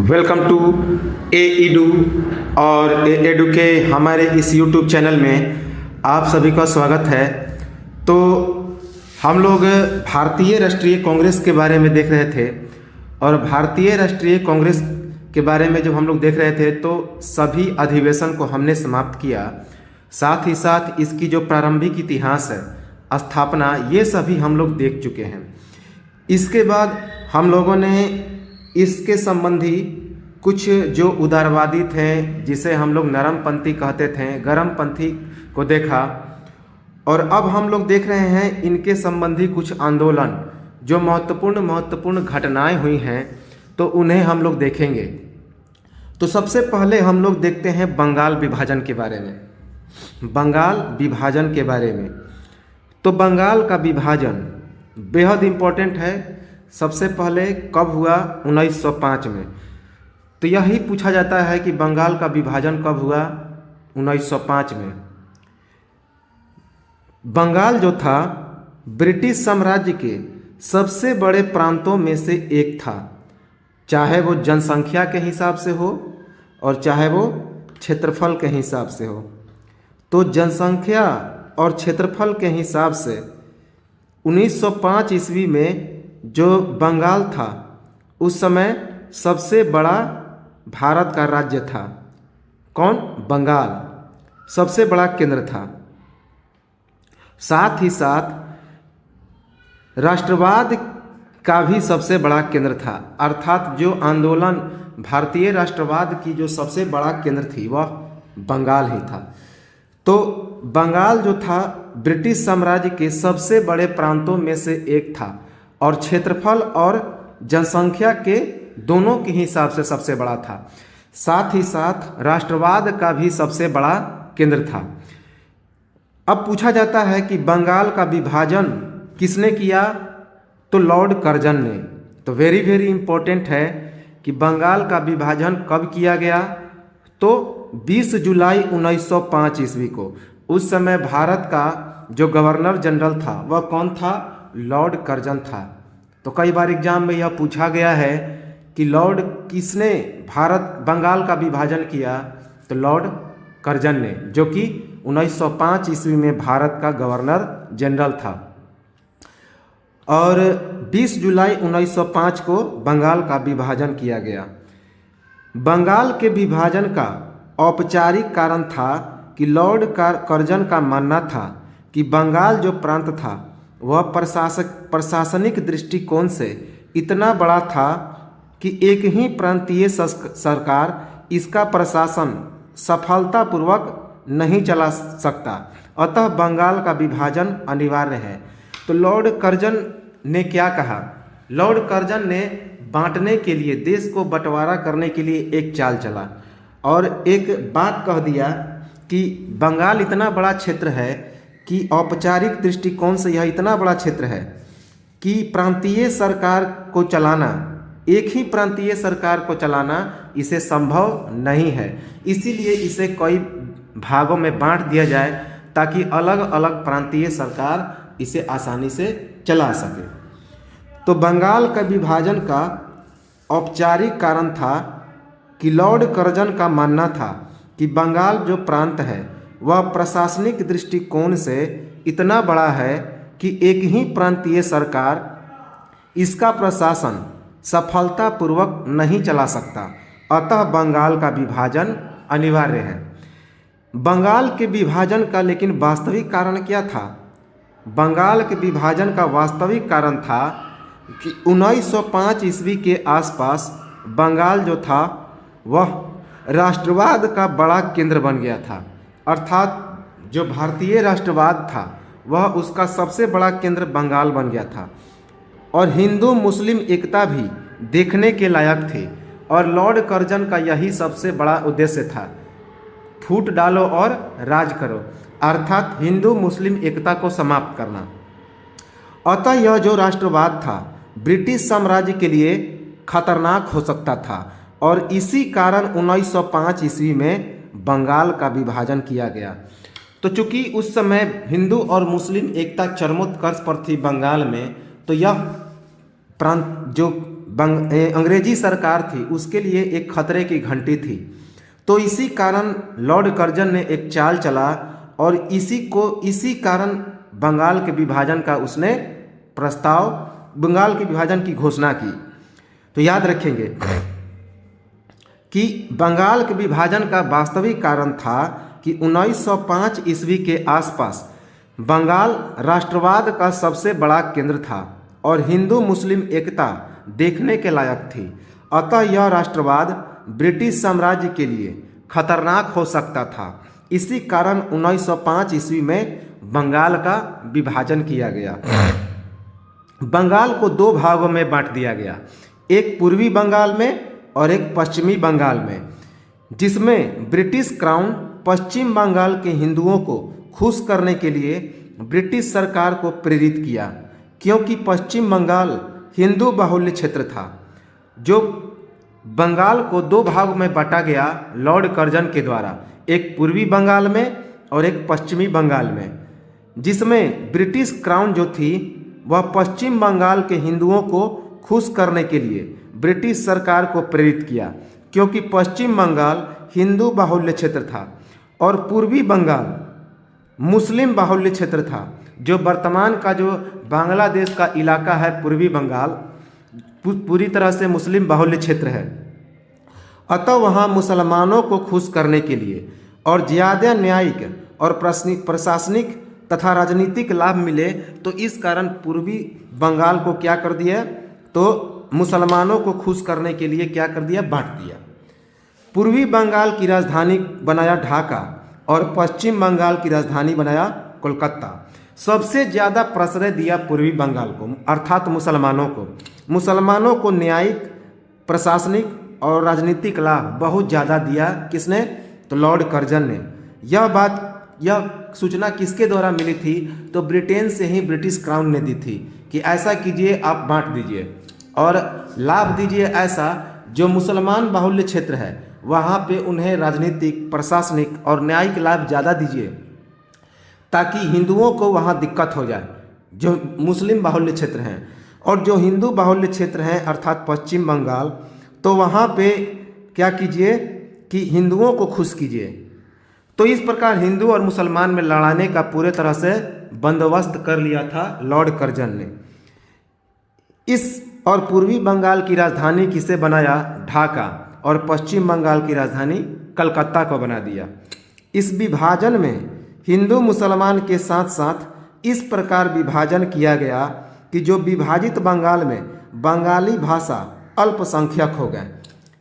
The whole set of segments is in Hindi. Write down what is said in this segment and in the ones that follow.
वेलकम टू एडू और एडू के हमारे इस यूट्यूब चैनल में आप सभी का स्वागत है। तो हम लोग भारतीय राष्ट्रीय कांग्रेस के बारे में देख रहे थे और भारतीय राष्ट्रीय कांग्रेस के बारे में जब हम लोग देख रहे थे तो सभी अधिवेशन को हमने समाप्त किया। साथ ही साथ इसकी जो प्रारंभिक इतिहास है, स्थापना, ये सभी हम लोग देख चुके हैं। इसके बाद हम लोगों ने इसके संबंधी कुछ जो उदारवादी थे, जिसे हम लोग नरमपंथी कहते थे, गर्मपंथी को देखा। और अब हम लोग देख रहे हैं इनके संबंधी कुछ आंदोलन, जो महत्वपूर्ण घटनाएं हुई हैं, तो उन्हें हम लोग देखेंगे। तो सबसे पहले हम लोग देखते हैं बंगाल विभाजन के बारे में। बंगाल विभाजन के बारे में तो बंगाल का विभाजन बेहद इम्पोर्टेंट है। सबसे पहले कब हुआ? 1905 में। तो यही पूछा जाता है कि बंगाल का विभाजन कब हुआ? 1905 में। बंगाल जो था ब्रिटिश साम्राज्य के सबसे बड़े प्रांतों में से एक था, चाहे वो जनसंख्या के हिसाब से हो और चाहे वो क्षेत्रफल के हिसाब से हो। तो जनसंख्या और क्षेत्रफल के हिसाब से 1905 ईस्वी में जो बंगाल था, उस समय सबसे बड़ा भारत का राज्य था। कौन? बंगाल सबसे बड़ा केंद्र था। साथ ही साथ राष्ट्रवाद का भी सबसे बड़ा केंद्र था, अर्थात जो आंदोलन भारतीय राष्ट्रवाद की जो सबसे बड़ा केंद्र थी वह बंगाल ही था। तो बंगाल जो था ब्रिटिश साम्राज्य के सबसे बड़े प्रांतों में से एक था और क्षेत्रफल और जनसंख्या के दोनों के हिसाब से सबसे बड़ा था। साथ ही साथ राष्ट्रवाद का भी सबसे बड़ा केंद्र था। अब पूछा जाता है कि बंगाल का विभाजन किसने किया? तो लॉर्ड कर्जन ने। तो वेरी इंपॉर्टेंट है कि बंगाल का विभाजन कब किया गया? तो 20 जुलाई 1905 ईस्वी को। उस समय भारत का जो गवर्नर जनरल था वह कौन था? लॉर्ड कर्जन था। तो कई बार एग्जाम में यह पूछा गया है कि लॉर्ड किसने बंगाल का विभाजन किया? तो लॉर्ड कर्जन ने, जो कि 1905 ईस्वी में भारत का गवर्नर जनरल था। और 20 जुलाई 1905 को बंगाल का विभाजन किया गया। बंगाल के विभाजन का औपचारिक कारण था कि लॉर्ड कर्जन का मानना था कि बंगाल जो प्रांत था वह प्रशासनिक दृष्टिकोण से इतना बड़ा था कि एक ही प्रांतीय सरकार इसका प्रशासन सफलतापूर्वक नहीं चला सकता, अतः बंगाल का विभाजन अनिवार्य है। तो लॉर्ड कर्जन ने क्या कहा? लॉर्ड कर्जन ने बांटने के लिए, देश को बंटवारा करने के लिए एक चाल चला और एक बात कह दिया कि बंगाल इतना बड़ा क्षेत्र है कि औपचारिक दृष्टिकोण से यह इतना बड़ा क्षेत्र है कि प्रांतीय सरकार को चलाना, एक ही प्रांतीय सरकार को चलाना इसे संभव नहीं है। इसीलिए इसे कई भागों में बांट दिया जाए ताकि अलग अलग प्रांतीय सरकार इसे आसानी से चला सके। तो बंगाल का विभाजन का औपचारिक कारण था कि लॉर्ड कर्जन का मानना था कि बंगाल जो प्रांत है वह प्रशासनिक दृष्टिकोण से इतना बड़ा है कि एक ही प्रांतीय सरकार इसका प्रशासन सफलतापूर्वक नहीं चला सकता, अतः बंगाल का विभाजन अनिवार्य है। बंगाल के विभाजन का लेकिन वास्तविक कारण क्या था? बंगाल के विभाजन का वास्तविक कारण था कि 1905 ईस्वी के आसपास बंगाल जो था वह राष्ट्रवाद का बड़ा केंद्र बन गया था, अर्थात जो भारतीय राष्ट्रवाद था वह उसका सबसे बड़ा केंद्र बंगाल बन गया था। और हिंदू मुस्लिम एकता भी देखने के लायक थे और लॉर्ड कर्जन का यही सबसे बड़ा उद्देश्य था, फूट डालो और राज करो, अर्थात हिंदू मुस्लिम एकता को समाप्त करना। अतः यह जो राष्ट्रवाद था ब्रिटिश साम्राज्य के लिए खतरनाक हो सकता था और इसी कारण 1905 ईस्वी में बंगाल का विभाजन किया गया। तो चूंकि उस समय हिंदू और मुस्लिम एकता चरमोत्कर्ष पर थी बंगाल में, तो यह प्रांत जो अंग्रेजी सरकार थी उसके लिए एक खतरे की घंटी थी। तो इसी कारण लॉर्ड कर्जन ने एक चाल चला और इसी कारण बंगाल के विभाजन का उसने बंगाल के विभाजन की घोषणा की। तो याद रखेंगे कि बंगाल के विभाजन का वास्तविक कारण था कि 1905 ईस्वी के आसपास बंगाल राष्ट्रवाद का सबसे बड़ा केंद्र था और हिंदू मुस्लिम एकता देखने के लायक थी। अतः यह राष्ट्रवाद ब्रिटिश साम्राज्य के लिए खतरनाक हो सकता था। इसी कारण 1905 ईस्वी में बंगाल का विभाजन किया गया। बंगाल को दो भागों में बांट दिया गया, एक पूर्वी बंगाल में और एक पश्चिमी बंगाल में, जिसमें ब्रिटिश क्राउन पश्चिम बंगाल के हिंदुओं को खुश करने के लिए ब्रिटिश सरकार को प्रेरित किया, क्योंकि पश्चिम बंगाल हिंदू बाहुल्य क्षेत्र था। जो बंगाल को दो भागों में बांटा गया लॉर्ड कर्जन के द्वारा, एक पूर्वी बंगाल में और एक पश्चिमी बंगाल में, जिसमें ब्रिटिश क्राउन जो थी वह पश्चिम बंगाल के हिंदुओं को खुश करने के लिए ब्रिटिश सरकार को प्रेरित किया, क्योंकि पश्चिम बंगाल हिंदू बाहुल्य क्षेत्र था और पूर्वी बंगाल मुस्लिम बाहुल्य क्षेत्र था। जो वर्तमान का जो बांग्लादेश का इलाका है पूर्वी बंगाल पूरी तरह से मुस्लिम बाहुल्य क्षेत्र है। अतः वहाँ मुसलमानों को खुश करने के लिए और ज़्यादा न्यायिक और प्रशासनिक तथा राजनीतिक लाभ मिले, तो इस कारण पूर्वी बंगाल को क्या कर दिया, तो मुसलमानों को खुश करने के लिए क्या कर दिया, बांट दिया। पूर्वी बंगाल की राजधानी बनाया ढाका और पश्चिम बंगाल की राजधानी बनाया कोलकाता। सबसे ज़्यादा प्रश्रय दिया पूर्वी बंगाल को, अर्थात मुसलमानों को न्यायिक, प्रशासनिक और राजनीतिक लाभ बहुत ज़्यादा दिया। किसने, तो लॉर्ड कर्जन ने। यह सूचना किसके द्वारा मिली थी, तो ब्रिटेन से ही ब्रिटिश क्राउन ने दी थी कि ऐसा कीजिए, आप बांट दीजिए और लाभ दीजिए ऐसा जो मुसलमान बाहुल्य क्षेत्र है वहाँ पे उन्हें राजनीतिक, प्रशासनिक और न्यायिक लाभ ज़्यादा दीजिए, ताकि हिंदुओं को वहाँ दिक्कत हो जाए जो मुस्लिम बाहुल्य क्षेत्र हैं। और जो हिंदू बाहुल्य क्षेत्र हैं अर्थात पश्चिम बंगाल, तो वहाँ पे क्या कीजिए कि हिंदुओं को खुश कीजिए। तो इस प्रकार हिंदू और मुसलमान में लड़ाने का पूरे तरह से बंदोबस्त कर लिया था लॉर्ड कर्जन ने। इस और पूर्वी बंगाल की राजधानी किसे बनाया, ढाका, और पश्चिम बंगाल की राजधानी कलकत्ता को बना दिया। इस विभाजन में हिंदू मुसलमान के साथ साथ इस प्रकार विभाजन किया गया कि जो विभाजित बंगाल में बंगाली भाषा अल्पसंख्यक हो गए।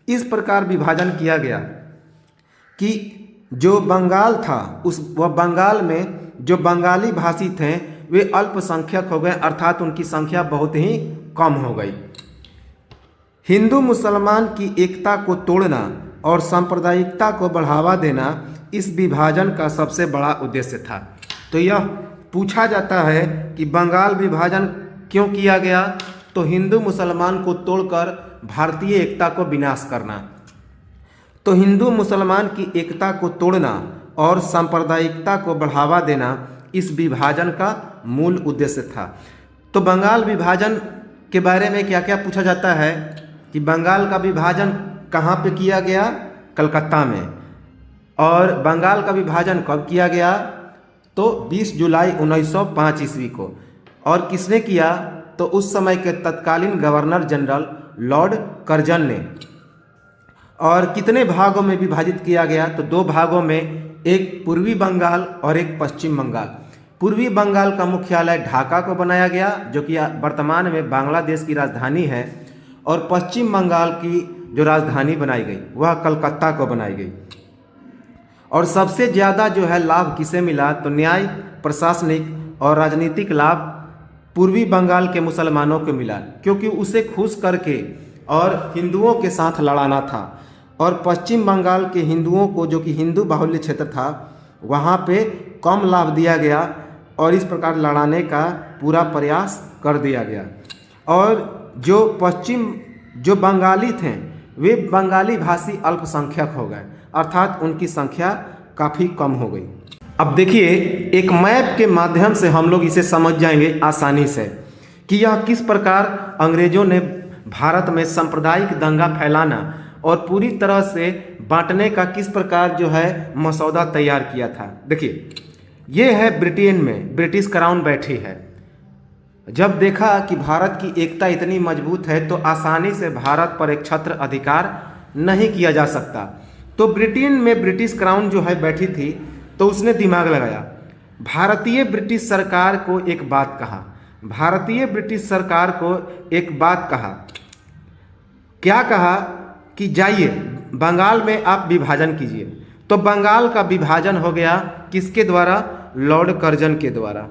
इस प्रकार विभाजन किया गया कि जो बंगाल था वह बंगाल में जो बंगाली भाषी थे वे अल्पसंख्यक हो गए, अर्थात उनकी संख्या बहुत ही कम हो गई। हिंदू मुसलमान की एकता को तोड़ना और सांप्रदायिकता को बढ़ावा देना इस विभाजन का सबसे बड़ा उद्देश्य था। तो यह पूछा जाता है कि बंगाल विभाजन क्यों किया गया, तो हिंदू मुसलमान को तोड़कर भारतीय एकता को विनाश करना। तो हिंदू मुसलमान की एकता को तोड़ना और सांप्रदायिकता को बढ़ावा देना इस विभाजन का मूल उद्देश्य था। तो बंगाल विभाजन के बारे में क्या क्या पूछा जाता है कि बंगाल का विभाजन कहाँ पे किया गया, कलकत्ता में। और बंगाल का विभाजन कब किया गया, तो 20 जुलाई 1905 ईस्वी को। और किसने किया, तो उस समय के तत्कालीन गवर्नर जनरल लॉर्ड कर्जन ने। और कितने भागों में विभाजित किया गया, तो दो भागों में, एक पूर्वी बंगाल और एक पश्चिम बंगाल। पूर्वी बंगाल का मुख्यालय ढाका को बनाया गया जो कि वर्तमान में बांग्लादेश की राजधानी है, और पश्चिम बंगाल की जो राजधानी बनाई गई वह कलकत्ता को बनाई गई। और सबसे ज़्यादा जो है लाभ किसे मिला, तो न्याय, प्रशासनिक और राजनीतिक लाभ पूर्वी बंगाल के मुसलमानों को मिला, क्योंकि उसे खुश करके और हिंदुओं के साथ लड़ाना था। और पश्चिम बंगाल के हिंदुओं को, जो कि हिंदू बाहुल्य क्षेत्र था, वहाँ पे कम लाभ दिया गया और इस प्रकार लड़ाने का पूरा प्रयास कर दिया गया। और जो बंगाली थे वे बंगाली भाषी अल्पसंख्यक हो गए, अर्थात उनकी संख्या काफ़ी कम हो गई। अब देखिए, एक मैप के माध्यम से हम लोग इसे समझ जाएंगे आसानी से कि यह किस प्रकार अंग्रेजों ने भारत में सांप्रदायिक दंगा फैलाना और पूरी तरह से बांटने का किस प्रकार जो है मसौदा तैयार किया था। देखिए, ये है ब्रिटेन में ब्रिटिश क्राउन बैठी है। जब देखा कि भारत की एकता इतनी मजबूत है तो आसानी से भारत पर एक छत्र अधिकार नहीं किया जा सकता, तो ब्रिटेन में ब्रिटिश क्राउन जो है बैठी थी, तो उसने दिमाग लगाया। भारतीय ब्रिटिश सरकार को एक बात कहा, भारतीय ब्रिटिश सरकार को एक बात कहा, क्या कहा कि जाइए बंगाल में आप विभाजन कीजिए। तो बंगाल का विभाजन हो गया किसके द्वारा? लॉर्ड कर्जन के द्वारा,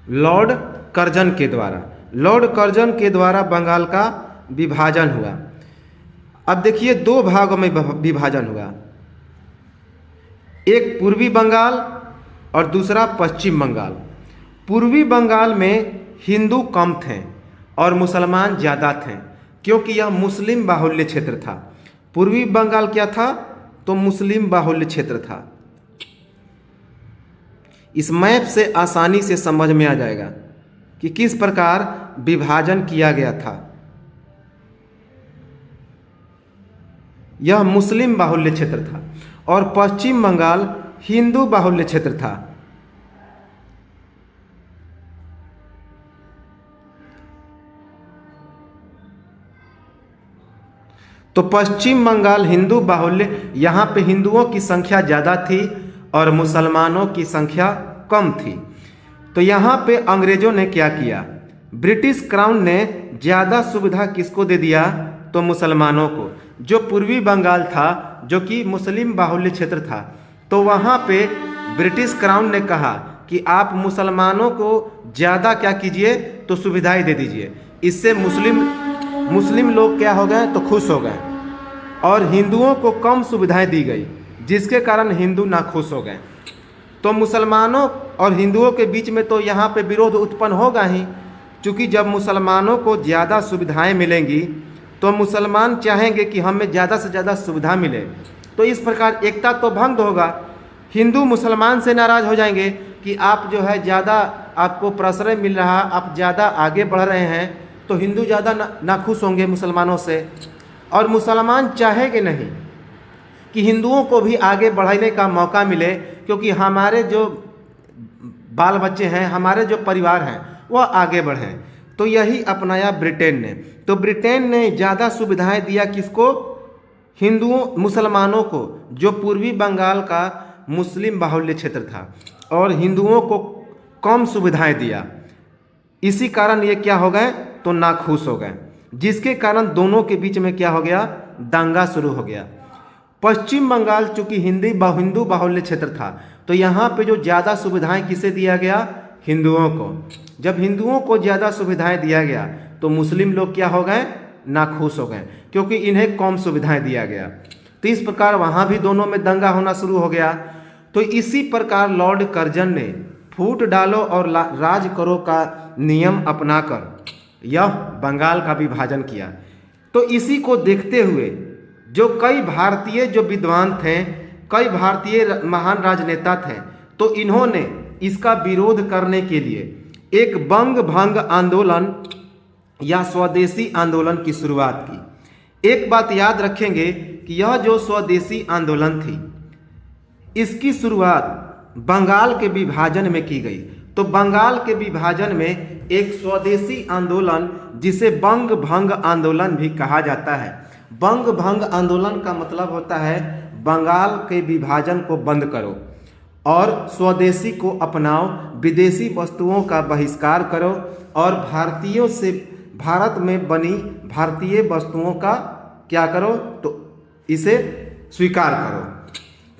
लॉर्ड कर्जन के द्वारा, लॉर्ड कर्जन के द्वारा बंगाल का विभाजन हुआ। अब देखिए, दो भागों में विभाजन हुआ, एक पूर्वी बंगाल और दूसरा पश्चिम बंगाल। पूर्वी बंगाल में हिंदू कम थे और मुसलमान ज़्यादा थे, क्योंकि यह मुस्लिम बाहुल्य क्षेत्र था। पूर्वी बंगाल क्या था? तो मुस्लिम बाहुल्य क्षेत्र था। इस मैप से आसानी से समझ में आ जाएगा कि किस प्रकार विभाजन किया गया था। यह मुस्लिम बाहुल्य क्षेत्र था और पश्चिम बंगाल हिंदू बाहुल्य क्षेत्र था। तो पश्चिम बंगाल हिंदू बाहुल्य, यहाँ पे हिंदुओं की संख्या ज़्यादा थी और मुसलमानों की संख्या कम थी। तो यहाँ पे अंग्रेजों ने क्या किया? ब्रिटिश क्राउन ने ज़्यादा सुविधा किसको दे दिया? तो मुसलमानों को। जो पूर्वी बंगाल था, जो कि मुस्लिम बाहुल्य क्षेत्र था, तो वहाँ पे ब्रिटिश क्राउन ने कहा कि आप मुसलमानों को ज़्यादा क्या कीजिए? तो सुविधाएं दे दीजिए। इससे मुस्लिम लोग क्या हो गए? तो खुश हो गए और हिंदुओं को कम सुविधाएं दी गई, जिसके कारण हिंदू नाखुश हो गए। तो मुसलमानों और हिंदुओं के बीच में तो यहाँ पे विरोध उत्पन्न होगा ही, क्योंकि जब मुसलमानों को ज़्यादा सुविधाएं मिलेंगी तो मुसलमान चाहेंगे कि हमें ज़्यादा से ज़्यादा सुविधा मिले, तो इस प्रकार एकता तो भंग होगा। हिंदू मुसलमान से नाराज़ हो जाएंगे कि आप जो है ज़्यादा आपको प्रश्रय मिल रहा, आप ज़्यादा आगे बढ़ रहे हैं, तो हिंदू ज़्यादा नाखुश होंगे मुसलमानों से। और मुसलमान चाहेंगे नहीं कि हिंदुओं को भी आगे बढ़ने का मौका मिले, क्योंकि हमारे जो बाल बच्चे हैं, हमारे जो परिवार हैं, वह आगे बढ़ें। तो यही अपनाया ब्रिटेन ने। तो ब्रिटेन ने ज़्यादा सुविधाएं दिया किसको? हिंदुओं मुसलमानों को, जो पूर्वी बंगाल का मुस्लिम बाहुल्य क्षेत्र था, और हिंदुओं को कम सुविधाएं दिया। इसी कारण ये क्या हो गए? तो नाखुश हो गए, जिसके कारण दोनों के बीच में क्या हो गया? दंगा शुरू हो गया। पश्चिम बंगाल चूंकि हिंदू बाहुल्य क्षेत्र था, तो यहाँ पे जो ज़्यादा सुविधाएं किसे दिया गया? हिंदुओं को। जब हिंदुओं को ज़्यादा सुविधाएं दिया गया तो मुस्लिम लोग क्या हो गए? नाखुश हो गए, क्योंकि इन्हें कम सुविधाएं दिया गया। तो इस प्रकार वहाँ भी दोनों में दंगा होना शुरू हो गया। तो इसी प्रकार लॉर्ड कर्जन ने फूट डालो और राज करो का नियम अपनाकर यह बंगाल का विभाजन किया। तो इसी को देखते हुए जो कई भारतीय जो विद्वान थे, कई भारतीय महान राजनेता थे, तो इन्होंने इसका विरोध करने के लिए एक बंग भंग आंदोलन या स्वदेशी आंदोलन की शुरुआत की। एक बात याद रखेंगे कि यह जो स्वदेशी आंदोलन थी, इसकी शुरुआत बंगाल के विभाजन में की गई। तो बंगाल के विभाजन में एक स्वदेशी आंदोलन, जिसे बंग भंग आंदोलन भी कहा जाता है। बंग भंग आंदोलन का मतलब होता है बंगाल के विभाजन को बंद करो और स्वदेशी को अपनाओ, विदेशी वस्तुओं का बहिष्कार करो और भारतीयों से भारत में बनी भारतीय वस्तुओं का क्या करो? तो इसे स्वीकार करो।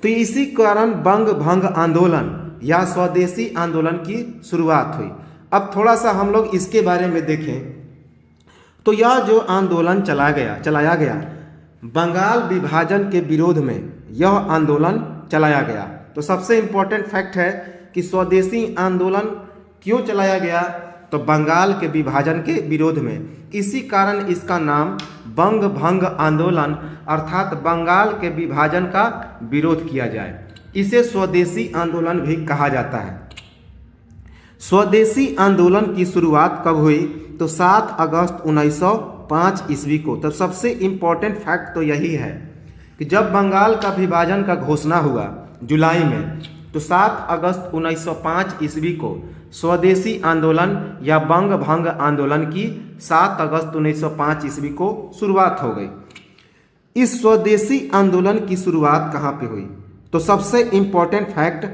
तो इसी कारण बंग भंग आंदोलन या स्वदेशी आंदोलन की शुरुआत हुई। अब थोड़ा सा हम लोग इसके बारे में देखें तो यह जो आंदोलन चलाया गया बंगाल विभाजन के विरोध में, यह आंदोलन चलाया गया। तो सबसे इम्पोर्टेंट फैक्ट है कि स्वदेशी आंदोलन क्यों चलाया गया? तो बंगाल के विभाजन के विरोध में। इसी कारण इसका नाम बंग भंग आंदोलन अर्थात बंगाल के विभाजन का विरोध किया जाए, इसे स्वदेशी आंदोलन भी कहा जाता है। स्वदेशी आंदोलन की शुरुआत कब हुई? तो 7 अगस्त 1905 ईस्वी को। तो सबसे इम्पोर्टेंट फैक्ट तो यही है कि जब बंगाल का विभाजन का घोषणा हुआ जुलाई में, तो 7 अगस्त 1905 ईस्वी को स्वदेशी आंदोलन या बंग भंग आंदोलन की 7 अगस्त 1905 ईस्वी को शुरुआत हो गई। इस स्वदेशी आंदोलन की शुरुआत कहाँ पे हुई? तो सबसे इम्पोर्टेंट फैक्ट,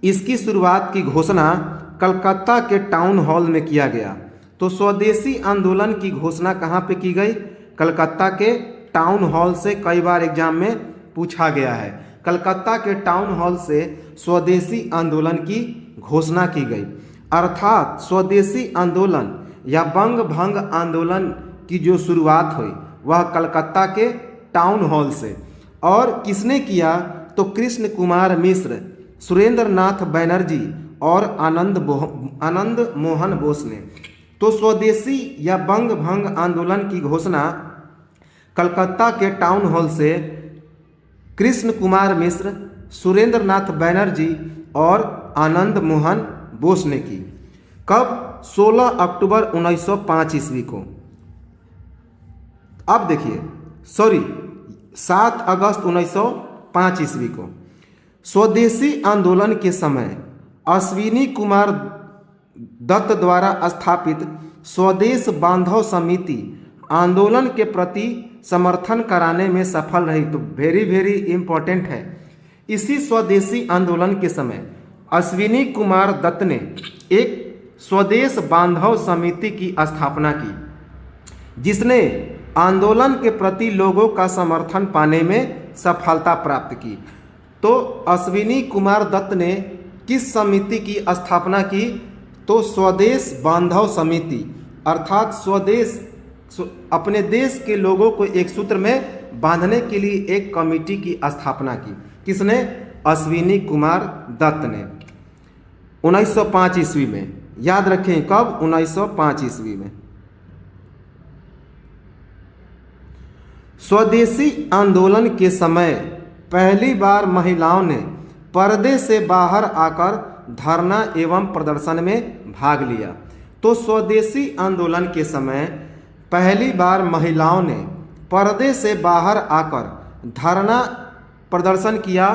इसकी शुरुआत की घोषणा कलकत्ता के टाउन हॉल में किया गया। तो स्वदेशी आंदोलन की घोषणा कहाँ पे की गई? कलकत्ता के टाउन हॉल से। कई बार एग्जाम में पूछा गया है। कलकत्ता के टाउन हॉल से स्वदेशी आंदोलन की घोषणा की गई। अर्थात स्वदेशी आंदोलन या बंग भंग आंदोलन की जो शुरुआत हुई वह कलकत्ता के टाउन हॉल से। और किसने किया? तो कृष्ण कुमार मिश्र, सुरेंद्र नाथ बैनर्जी और आनंद मोहन बोस ने। तो स्वदेशी या बंग भंग आंदोलन की घोषणा कलकत्ता के टाउन हॉल से कृष्ण कुमार मिश्र, सुरेंद्र नाथ बैनर्जी और आनंद मोहन बोस ने की। कब? 16 अक्टूबर 1905 ईस्वी को। अब देखिए, 7 अगस्त 1905 ईस्वी को स्वदेशी आंदोलन के समय अश्विनी कुमार दत्त द्वारा स्थापित स्वदेश बांधव समिति आंदोलन के प्रति समर्थन कराने में सफल रही। तो वेरी इम्पोर्टेंट है। इसी स्वदेशी आंदोलन के समय अश्विनी कुमार दत्त ने एक स्वदेश बांधव समिति की स्थापना की, जिसने आंदोलन के प्रति लोगों का समर्थन पाने में सफलता प्राप्त की। तो अश्विनी कुमार दत्त ने किस समिति की स्थापना की? तो स्वदेश बांधव समिति, अर्थात स्वदेश, अपने देश के लोगों को एक सूत्र में बांधने के लिए एक कमेटी की स्थापना की। किसने? अश्विनी कुमार दत्त ने 1905 ईस्वी में। याद रखें, कब? 1905 ईस्वी में। स्वदेशी आंदोलन के समय पहली बार महिलाओं ने पर्दे से बाहर आकर धरना एवं प्रदर्शन में भाग लिया। तो स्वदेशी आंदोलन के समय पहली बार महिलाओं ने पर्दे से बाहर आकर धरना प्रदर्शन किया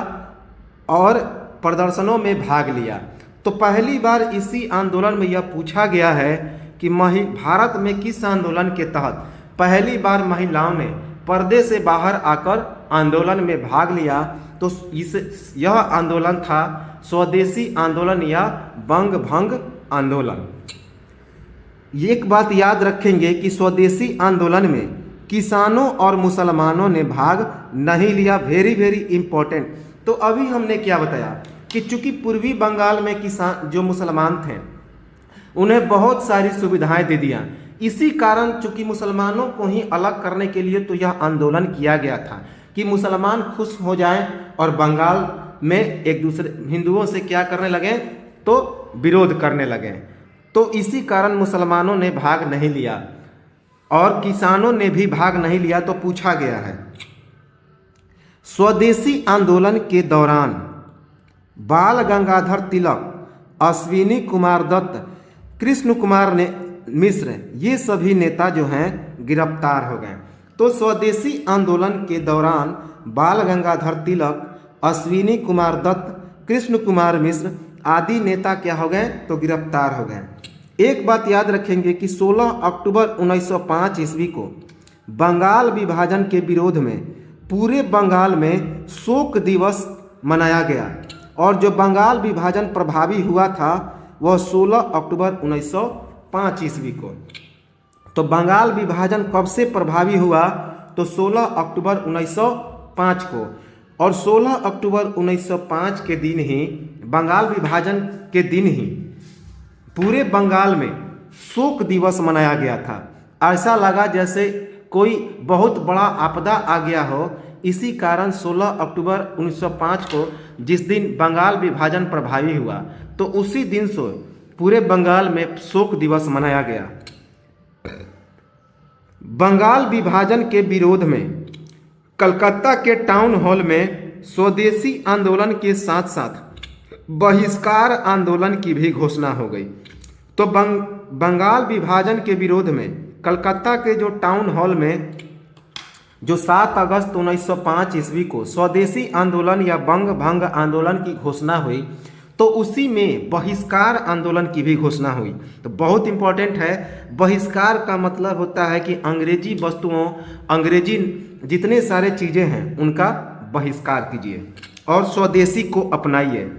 और प्रदर्शनों में भाग लिया। तो पहली बार इसी आंदोलन में यह पूछा गया है कि भारत में किस आंदोलन के तहत पहली बार महिलाओं ने पर्दे से बाहर आकर आंदोलन में भाग लिया? तो यह आंदोलन था स्वदेशी आंदोलन या बंग भंग आंदोलन। एक बात याद रखेंगे कि स्वदेशी आंदोलन में किसानों और मुसलमानों ने भाग नहीं लिया। Very important. तो अभी हमने क्या बताया कि चूंकि पूर्वी बंगाल में किसान जो मुसलमान थे उन्हें बहुत सारी सुविधाएं दे दिया, इसी कारण चूंकि मुसलमानों को ही अलग करने के लिए तो यह आंदोलन किया गया था कि मुसलमान खुश हो जाएं और बंगाल में एक दूसरे हिंदुओं से क्या करने लगे? तो विरोध करने लगे। तो इसी कारण मुसलमानों ने भाग नहीं लिया और किसानों ने भी भाग नहीं लिया। तो पूछा गया है, स्वदेशी आंदोलन के दौरान बाल गंगाधर तिलक, अश्विनी कुमार दत्त, कृष्ण कुमार मिश्र, ये सभी नेता जो हैं गिरफ्तार हो गए। तो स्वदेशी आंदोलन के दौरान बाल गंगाधर तिलक, अश्विनी कुमार दत्त, कृष्ण कुमार मिश्र आदि नेता क्या हो गए? तो गिरफ्तार हो गए। एक बात याद रखेंगे कि 16 अक्टूबर 1905 ईस्वी को बंगाल विभाजन के विरोध में पूरे बंगाल में शोक दिवस मनाया गया और जो बंगाल विभाजन प्रभावी हुआ था वह 16 अक्टूबर 1905 ईस्वी को। तो बंगाल विभाजन कब से प्रभावी हुआ? तो 16 अक्टूबर 1905 को। और 16 अक्टूबर 1905 के दिन ही, बंगाल विभाजन के दिन ही पूरे बंगाल में शोक दिवस मनाया गया था। ऐसा लगा जैसे कोई बहुत बड़ा आपदा आ गया हो। इसी कारण 16 अक्टूबर 1905 को, जिस दिन बंगाल विभाजन प्रभावी हुआ, तो उसी दिन से पूरे बंगाल में शोक दिवस मनाया गया। बंगाल विभाजन के विरोध में कलकत्ता के टाउन हॉल में स्वदेशी आंदोलन के साथ साथ बहिष्कार आंदोलन की भी घोषणा हो गई। तो बंगाल विभाजन के विरोध में कलकत्ता के जो टाउन हॉल में जो 7 अगस्त 1905 ईस्वी को स्वदेशी आंदोलन या बंग भंग आंदोलन की घोषणा हुई, तो उसी में बहिष्कार आंदोलन की भी घोषणा हुई। तो बहुत इंपॉर्टेंट है, बहिष्कार का मतलब होता है कि अंग्रेजी वस्तुओं, अंग्रेजी जितने सारे चीज़ें हैं उनका बहिष्कार कीजिए और स्वदेशी को अपनाइए।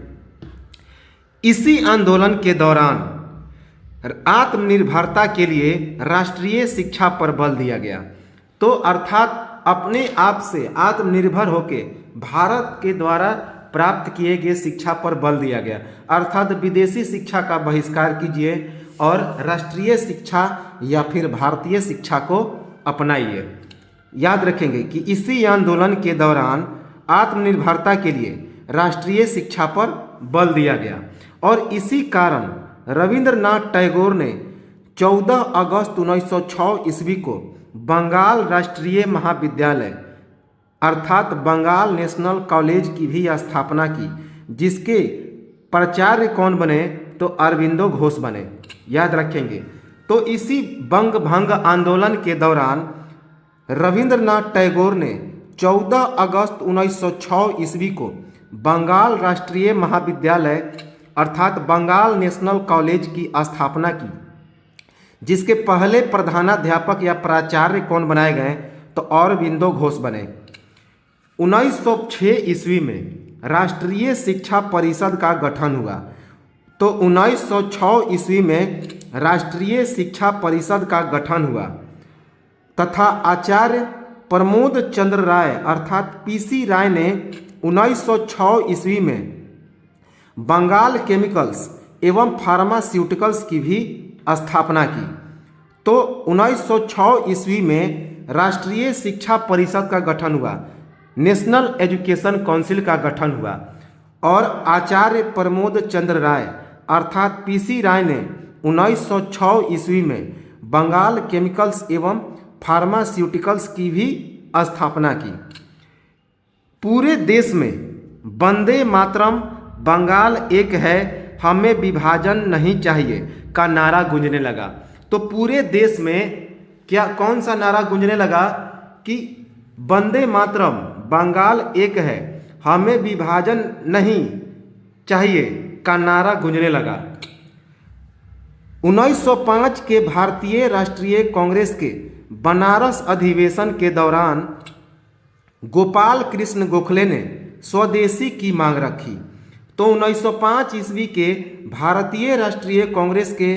इसी आंदोलन के दौरान आत्मनिर्भरता के लिए राष्ट्रीय शिक्षा पर बल दिया गया। तो अर्थात अपने आप से आत्मनिर्भर होके भारत के द्वारा प्राप्त किए गए शिक्षा पर बल दिया गया, अर्थात विदेशी शिक्षा का बहिष्कार कीजिए और राष्ट्रीय शिक्षा या फिर भारतीय शिक्षा को अपनाइए। याद रखेंगे कि इसी आंदोलन के दौरान आत्मनिर्भरता के लिए राष्ट्रीय शिक्षा पर बल दिया गया और इसी कारण रविंद्रनाथ टैगोर ने 14 अगस्त 1906 ईस्वी को बंगाल राष्ट्रीय महाविद्यालय अर्थात बंगाल नेशनल कॉलेज की भी स्थापना की, जिसके प्राचार्य कौन बने? तो अरबिंदो घोष बने। याद रखेंगे। तो इसी बंग भंग आंदोलन के दौरान रविंद्रनाथ टैगोर ने 14 अगस्त 1906 ईस्वी को बंगाल राष्ट्रीय महाविद्यालय अर्थात बंगाल नेशनल कॉलेज की स्थापना की, जिसके पहले प्रधानाध्यापक या प्राचार्य कौन बनाए गए? तो अरबिंदो घोष बने। 1906 ईस्वी में राष्ट्रीय शिक्षा परिषद का गठन हुआ। तो 1906 ईस्वी में राष्ट्रीय शिक्षा परिषद का गठन हुआ तथा आचार्य प्रमोद चंद्र राय अर्थात पीसी राय ने 1906 ईस्वी में बंगाल केमिकल्स एवं फार्मास्यूटिकल्स की भी स्थापना की। तो 1906 ईस्वी में राष्ट्रीय शिक्षा परिषद का गठन हुआ, नेशनल एजुकेशन काउंसिल का गठन हुआ और आचार्य प्रमोद चंद्र राय अर्थात पीसी राय ने 1906 ईस्वी में बंगाल केमिकल्स एवं फार्मास्यूटिकल्स की भी स्थापना की। पूरे देश में वंदे मातरम, बंगाल एक है, हमें विभाजन नहीं चाहिए का नारा गूंजने लगा। तो पूरे देश में कौन सा नारा गूंजने लगा? कि वंदे मातरम, बंगाल एक है, हमें विभाजन नहीं चाहिए का नारा गूंजने लगा। 1905 के भारतीय राष्ट्रीय कांग्रेस के बनारस अधिवेशन के दौरान गोपाल कृष्ण गोखले ने स्वदेशी की मांग रखी। तो 1905 ईस्वी के भारतीय राष्ट्रीय कांग्रेस के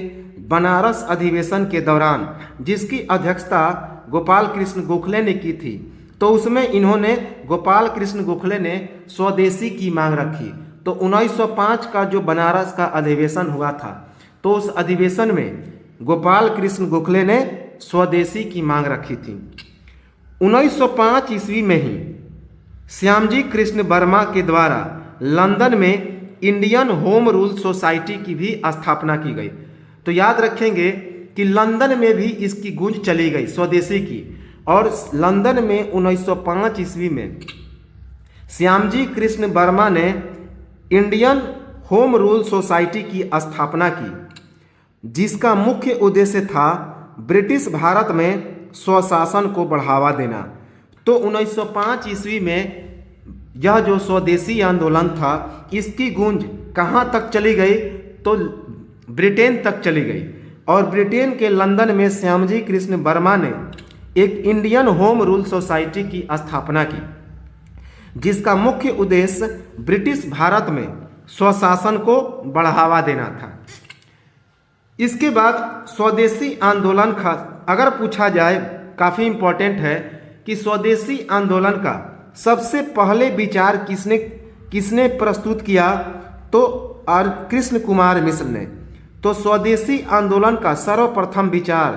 बनारस अधिवेशन के दौरान जिसकी अध्यक्षता गोपाल कृष्ण गोखले ने की थी, तो उसमें इन्होंने गोपाल कृष्ण गोखले ने स्वदेशी की मांग रखी। तो 1905 का जो बनारस का अधिवेशन हुआ था, तो उस अधिवेशन में गोपाल कृष्ण गोखले ने स्वदेशी की मांग रखी थी। 1905 ईस्वी में ही श्यामजी कृष्ण वर्मा के द्वारा लंदन में इंडियन होम रूल सोसाइटी की भी स्थापना की गई। तो याद रखेंगे कि लंदन में भी इसकी गूंज चली गई स्वदेशी की, और लंदन में 1905 ईस्वी में श्यामजी कृष्ण वर्मा ने इंडियन होम रूल सोसाइटी की स्थापना की, जिसका मुख्य उद्देश्य था ब्रिटिश भारत में स्वशासन को बढ़ावा देना। तो 1905 ईस्वी में यह जो स्वदेशी आंदोलन था, इसकी गूंज कहाँ तक चली गई? तो ब्रिटेन तक चली गई, और ब्रिटेन के लंदन में श्यामजी कृष्ण वर्मा ने एक इंडियन होम रूल सोसाइटी की स्थापना की, जिसका मुख्य उद्देश्य ब्रिटिश भारत में स्वशासन को बढ़ावा देना था। इसके बाद स्वदेशी आंदोलन का अगर पूछा जाए, काफ़ी इम्पोर्टेंट है कि स्वदेशी आंदोलन का सबसे पहले विचार किसने प्रस्तुत किया? तो कृष्ण कुमार मिश्र ने। तो स्वदेशी आंदोलन का सर्वप्रथम विचार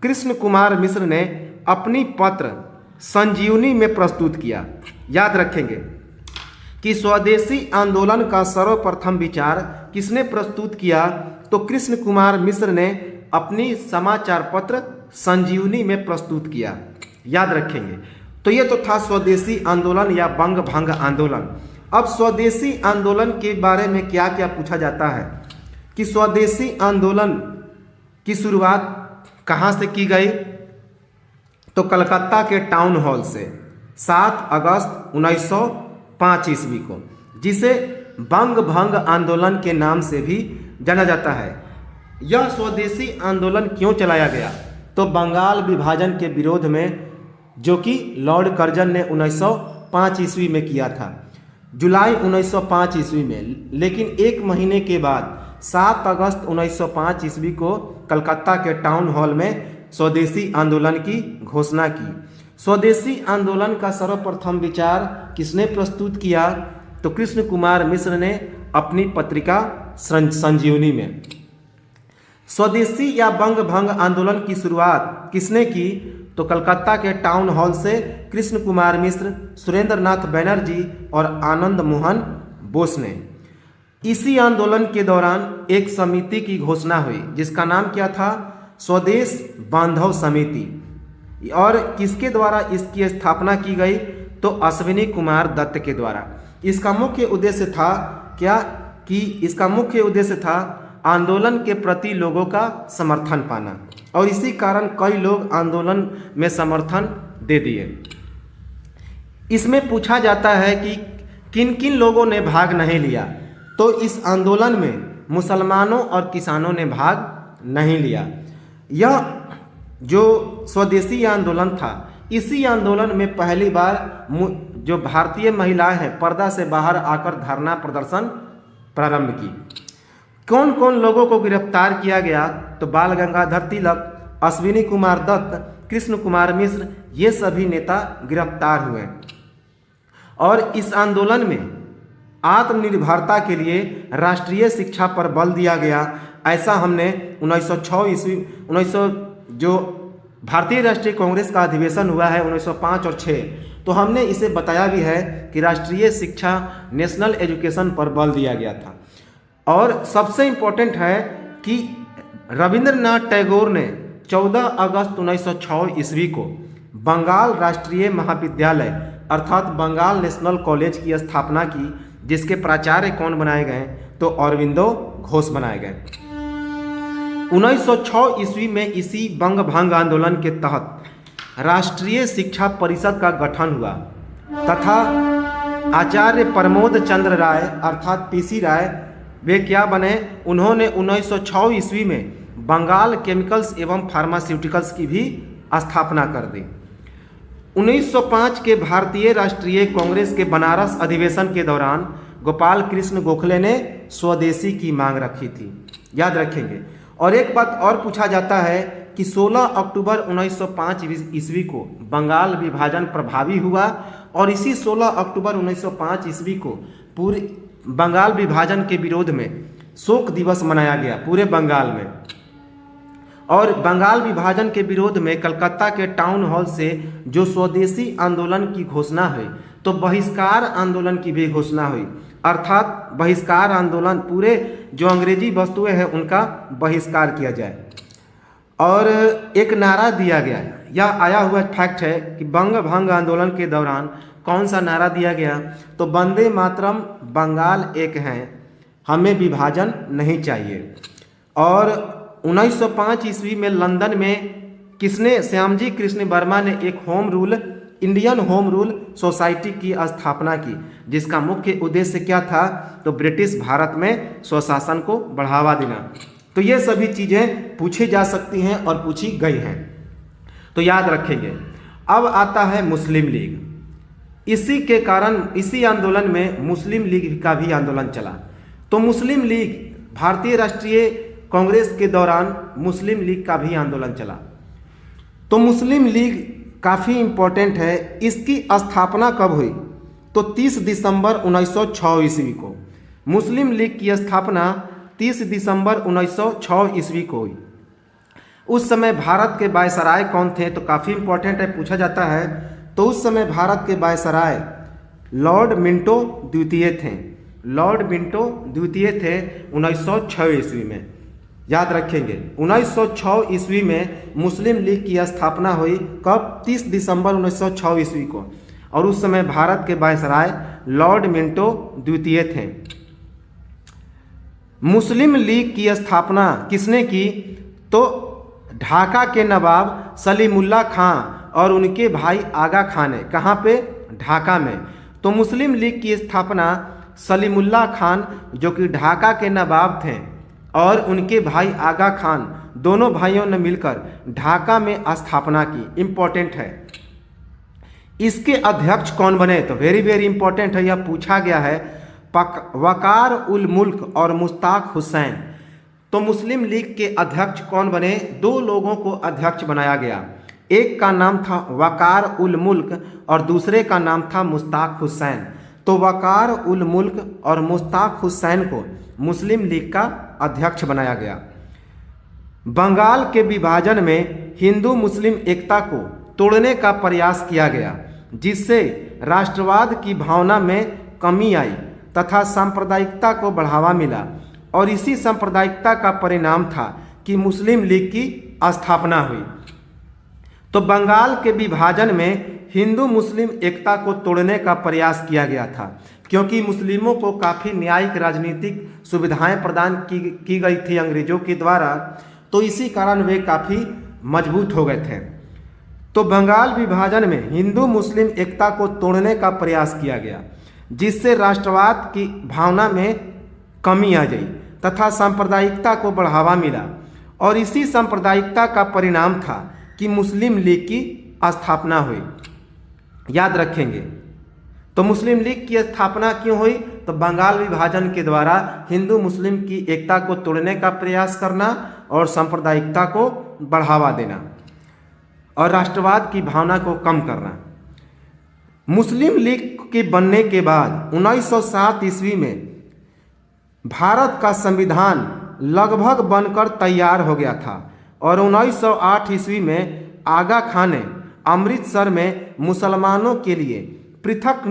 कृष्ण कुमार मिश्र ने अपनी पत्र संजीवनी में प्रस्तुत किया। याद रखेंगे कि स्वदेशी आंदोलन का सर्वप्रथम विचार किसने प्रस्तुत किया? तो कृष्ण कुमार मिश्र ने अपनी समाचार पत्र संजीवनी में प्रस्तुत किया। याद रखेंगे। तो ये तो था स्वदेशी आंदोलन या बंग भंग आंदोलन। अब स्वदेशी आंदोलन के बारे में क्या क्या पूछा जाता है कि स्वदेशी आंदोलन की शुरुआत कहाँ से की गई, तो कलकत्ता के टाउन हॉल से 7 अगस्त 1905 ईस्वी को, जिसे बंग भंग आंदोलन के नाम से भी जाना जाता है। यह स्वदेशी आंदोलन क्यों चलाया गया, तो बंगाल विभाजन के विरोध में, जो कि लॉर्ड कर्जन ने 1905 ईस्वी में किया था, जुलाई 1905 ईस्वी में। लेकिन एक महीने के बाद 7 अगस्त 1905 ईस्वी को कलकत्ता के टाउन हॉल में स्वदेशी आंदोलन की घोषणा की। स्वदेशी आंदोलन का सर्वप्रथम विचार किसने प्रस्तुत किया, तो कृष्ण कुमार मिश्र ने अपनी पत्रिका संजीवनी में। स्वदेशी या बंग भंग आंदोलन की शुरुआत किसने की, तो कलकत्ता के टाउन हॉल से कृष्ण कुमार मिश्र, सुरेंद्र नाथ बैनर्जी और आनंद मोहन बोस ने। इसी आंदोलन के दौरान एक समिति की घोषणा हुई जिसका नाम क्या था, स्वदेश बांधव समिति। और किसके द्वारा इसकी स्थापना की गई, तो अश्विनी कुमार दत्त के द्वारा। इसका मुख्य उद्देश्य था क्या, कि इसका मुख्य उद्देश्य था आंदोलन के प्रति लोगों का समर्थन पाना, और इसी कारण कई लोग आंदोलन में समर्थन दे दिए। इसमें पूछा जाता है कि किन किन लोगों ने भाग नहीं लिया, तो इस आंदोलन में मुसलमानों और किसानों ने भाग नहीं लिया। यह जो स्वदेशी आंदोलन था, इसी आंदोलन में पहली बार जो भारतीय महिलाएं हैं पर्दा से बाहर आकर धरना प्रदर्शन प्रारंभ की। कौन कौन लोगों को गिरफ्तार किया गया, तो बाल गंगाधर तिलक, अश्विनी कुमार दत्त, कृष्ण कुमार मिश्र, ये सभी नेता गिरफ्तार हुए। और इस आंदोलन में आत्मनिर्भरता के लिए राष्ट्रीय शिक्षा पर बल दिया गया। ऐसा हमने 1906 ईस्वी 1900 जो भारतीय राष्ट्रीय कांग्रेस का अधिवेशन हुआ है 1905 और 6, तो हमने इसे बताया भी है कि राष्ट्रीय शिक्षा, नेशनल एजुकेशन पर बल दिया गया था। और सबसे इम्पोर्टेंट है कि रविंद्रनाथ टैगोर ने 14 अगस्त 1906 ईस्वी को बंगाल राष्ट्रीय महाविद्यालय अर्थात बंगाल नेशनल कॉलेज की स्थापना की, जिसके प्राचार्य कौन बनाए गए, तो अरविंदो घोष बनाए गए। 1906 ईस्वी में इसी बंग भंग आंदोलन के तहत राष्ट्रीय शिक्षा परिषद का गठन हुआ तथा आचार्य प्रमोद चंद्र राय अर्थात पीसी राय वे क्या बने, उन्होंने 1906 ईस्वी में बंगाल केमिकल्स एवं फार्मास्यूटिकल्स की भी स्थापना कर दी। 1905 के भारतीय राष्ट्रीय कांग्रेस के बनारस अधिवेशन के दौरान गोपाल कृष्ण गोखले ने स्वदेशी की मांग रखी थी, याद रखेंगे। और एक बात और पूछा जाता है कि 16 अक्टूबर 1905 ईस्वी को बंगाल विभाजन प्रभावी हुआ और इसी 16 अक्टूबर 1905 ईस्वी को पूरे बंगाल विभाजन के विरोध में शोक दिवस मनाया गया पूरे बंगाल में। और बंगाल विभाजन के विरोध में कलकत्ता के टाउन हॉल से जो स्वदेशी आंदोलन की घोषणा हुई, तो बहिष्कार आंदोलन की भी घोषणा हुई, अर्थात बहिष्कार आंदोलन, पूरे जो अंग्रेजी वस्तुएं हैं उनका बहिष्कार किया जाए। और एक नारा दिया गया, यह आया हुआ फैक्ट है कि बंग भंग आंदोलन के दौरान कौन सा नारा दिया गया, तो वंदे मातरम, बंगाल एक हैं, हमें विभाजन नहीं चाहिए। और 1905 ईस्वी में लंदन में किसने, श्यामजी कृष्ण वर्मा ने एक home rule Indian home rule society की स्थापना की, जिसका मुख्य उद्देश्य क्या था, तो ब्रिटिश भारत में स्वशासन को बढ़ावा देना। तो ये सभी चीज़ें पूछी जा सकती हैं और पूछी गई हैं, तो याद रखेंगे। अब आता है मुस्लिम लीग। इसी के कारण इसी आंदोलन में मुस्लिम लीग का भी आंदोलन चला। तो मुस्लिम लीग, भारतीय राष्ट्रीय कांग्रेस के दौरान मुस्लिम लीग का भी आंदोलन चला। तो मुस्लिम लीग काफ़ी इम्पोर्टेंट है। इसकी स्थापना कब हुई, तो 30 दिसंबर 1906 ईस्वी को। मुस्लिम लीग की स्थापना 30 दिसंबर 1906 ईस्वी को हुई। उस समय भारत के वायसराय कौन थे, तो काफ़ी इम्पोर्टेंट है, पूछा जाता है। तो उस समय भारत के वायसराय लॉर्ड मिंटो द्वितीय थे। लॉर्ड मिंटो द्वितीय थे 1906 ईस्वी में, याद रखेंगे। 1906 ईस्वी में मुस्लिम लीग की स्थापना हुई, कब, 30 दिसंबर 1906 ईस्वी को। और उस समय भारत के वायसराय लॉर्ड मिंटो द्वितीय थे। मुस्लिम लीग की स्थापना किसने की? तो ढाका के नवाब सलीमुल्लाह खां और उनके भाई आगा खां ने। कहाँ पे? ढाका में। तो मुस्लिम लीग की स्थापना सलीमुल्लाह खान जो कि ढाका के नवाब थे और उनके भाई आगा खान, दोनों भाइयों ने मिलकर ढाका में स्थापना की। इम्पोर्टेंट है। इसके अध्यक्ष कौन बने? तो वेरी वेरी इंपॉर्टेंट है, यह पूछा गया है। वकार उल मुल्क और मुश्ताक हुसैन। तो मुस्लिम लीग के अध्यक्ष कौन बने? दो लोगों को अध्यक्ष बनाया गया। एक का नाम था वकार उल मुल्क और दूसरे का नाम था मुश्ताक हुसैन। तो वकार उल मुल्क और मुश्ताक हुसैन को मुस्लिम लीग का अध्यक्ष बनाया गया। बंगाल के विभाजन में हिंदू मुस्लिम एकता को तोड़ने का प्रयास किया गया, जिससे राष्ट्रवाद की भावना में कमी आई तथा सांप्रदायिकता को बढ़ावा मिला, और इसी सांप्रदायिकता का परिणाम था कि मुस्लिम लीग की स्थापना हुई। तो बंगाल के विभाजन में हिंदू मुस्लिम एकता को तोड़ने का प्रयास किया गया था, क्योंकि मुस्लिमों को काफ़ी न्यायिक राजनीतिक सुविधाएं प्रदान की गई थी अंग्रेजों के द्वारा, तो इसी कारण वे काफ़ी मजबूत हो गए थे। तो बंगाल विभाजन में हिंदू मुस्लिम एकता को तोड़ने का प्रयास किया गया, जिससे राष्ट्रवाद की भावना में कमी आ गई तथा सांप्रदायिकता को बढ़ावा मिला, और इसी सांप्रदायिकता का परिणाम था कि मुस्लिम लीग की स्थापना हुई। याद रखेंगे। तो मुस्लिम लीग की स्थापना क्यों हुई? तो बंगाल विभाजन के द्वारा हिंदू मुस्लिम की एकता को तोड़ने का प्रयास करना और सांप्रदायिकता को बढ़ावा देना और राष्ट्रवाद की भावना को कम करना। मुस्लिम लीग के बनने के बाद 1907 ईस्वी में भारत का संविधान लगभग बनकर तैयार हो गया था, और 1908 ईस्वी में आगा खां ने अमृतसर में मुसलमानों के लिए पृथक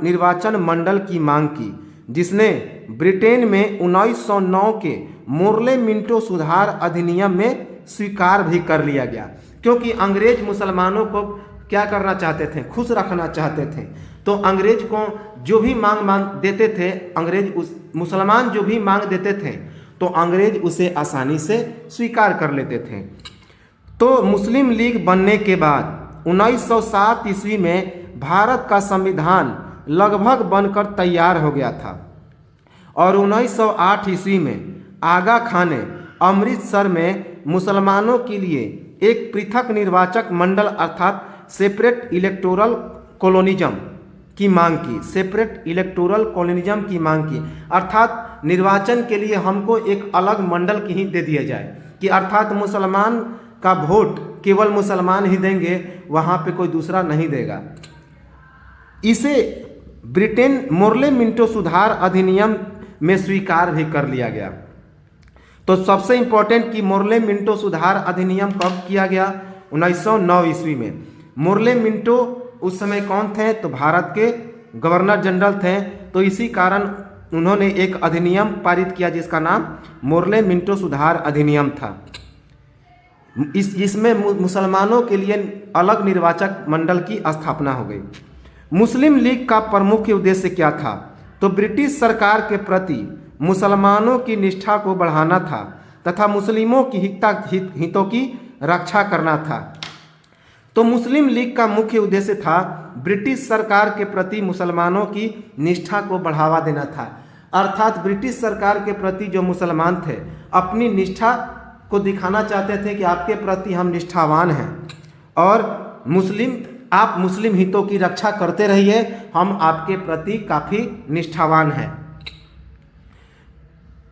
निर्वाचन मंडल की मांग की, जिसने ब्रिटेन में 1909 के मोर्ले मिंटो सुधार अधिनियम में स्वीकार भी कर लिया गया, क्योंकि अंग्रेज मुसलमानों को क्या करना चाहते थे? खुश रखना चाहते थे। तो अंग्रेज को जो भी मांग देते थे, मुसलमान जो भी मांग देते थे, तो अंग्रेज उसे आसानी से स्वीकार कर लेते थे। तो मुस्लिम लीग बनने के बाद 1907 ईस्वी में भारत का संविधान लगभग बनकर तैयार हो गया था, और 1908 ईस्वी में आगा खां ने अमृतसर में मुसलमानों के लिए एक पृथक निर्वाचक मंडल अर्थात सेपरेट इलेक्टोरल कॉलोनिज्म की मांग की। सेपरेट इलेक्टोरल कॉलोनिज्म की मांग की, अर्थात निर्वाचन के लिए हमको एक अलग मंडल की ही दे दिया जाए, कि अर्थात मुसलमान का वोट केवल मुसलमान ही देंगे, वहाँ पे कोई दूसरा नहीं देगा। इसे ब्रिटेन मोर्ले मिंटो सुधार अधिनियम में स्वीकार भी कर लिया गया। तो सबसे इंपॉर्टेंट कि मोर्ले मिंटो सुधार अधिनियम कब किया गया? 1909 ईस्वी में। मोर्ले मिंटो उस समय कौन थे? तो भारत के गवर्नर जनरल थे। तो इसी कारण उन्होंने एक अधिनियम पारित किया जिसका नाम मोर्ले मिंटो सुधार अधिनियम था। इसमें मुसलमानों के लिए अलग निर्वाचक मंडल की स्थापना हो गई। मुस्लिम लीग का प्रमुख उद्देश्य क्या था? तो ब्रिटिश सरकार के प्रति मुसलमानों की निष्ठा को बढ़ाना था तथा मुस्लिमों की हितों की रक्षा करना था। तो मुस्लिम लीग का मुख्य उद्देश्य था ब्रिटिश सरकार के प्रति मुसलमानों की निष्ठा को बढ़ावा देना था, अर्थात ब्रिटिश सरकार के प्रति जो मुसलमान थे अपनी निष्ठा को दिखाना चाहते थे कि आपके प्रति हम निष्ठावान हैं और आप मुस्लिम हितों की रक्षा करते रहिए, हम आपके प्रति काफ़ी निष्ठावान हैं।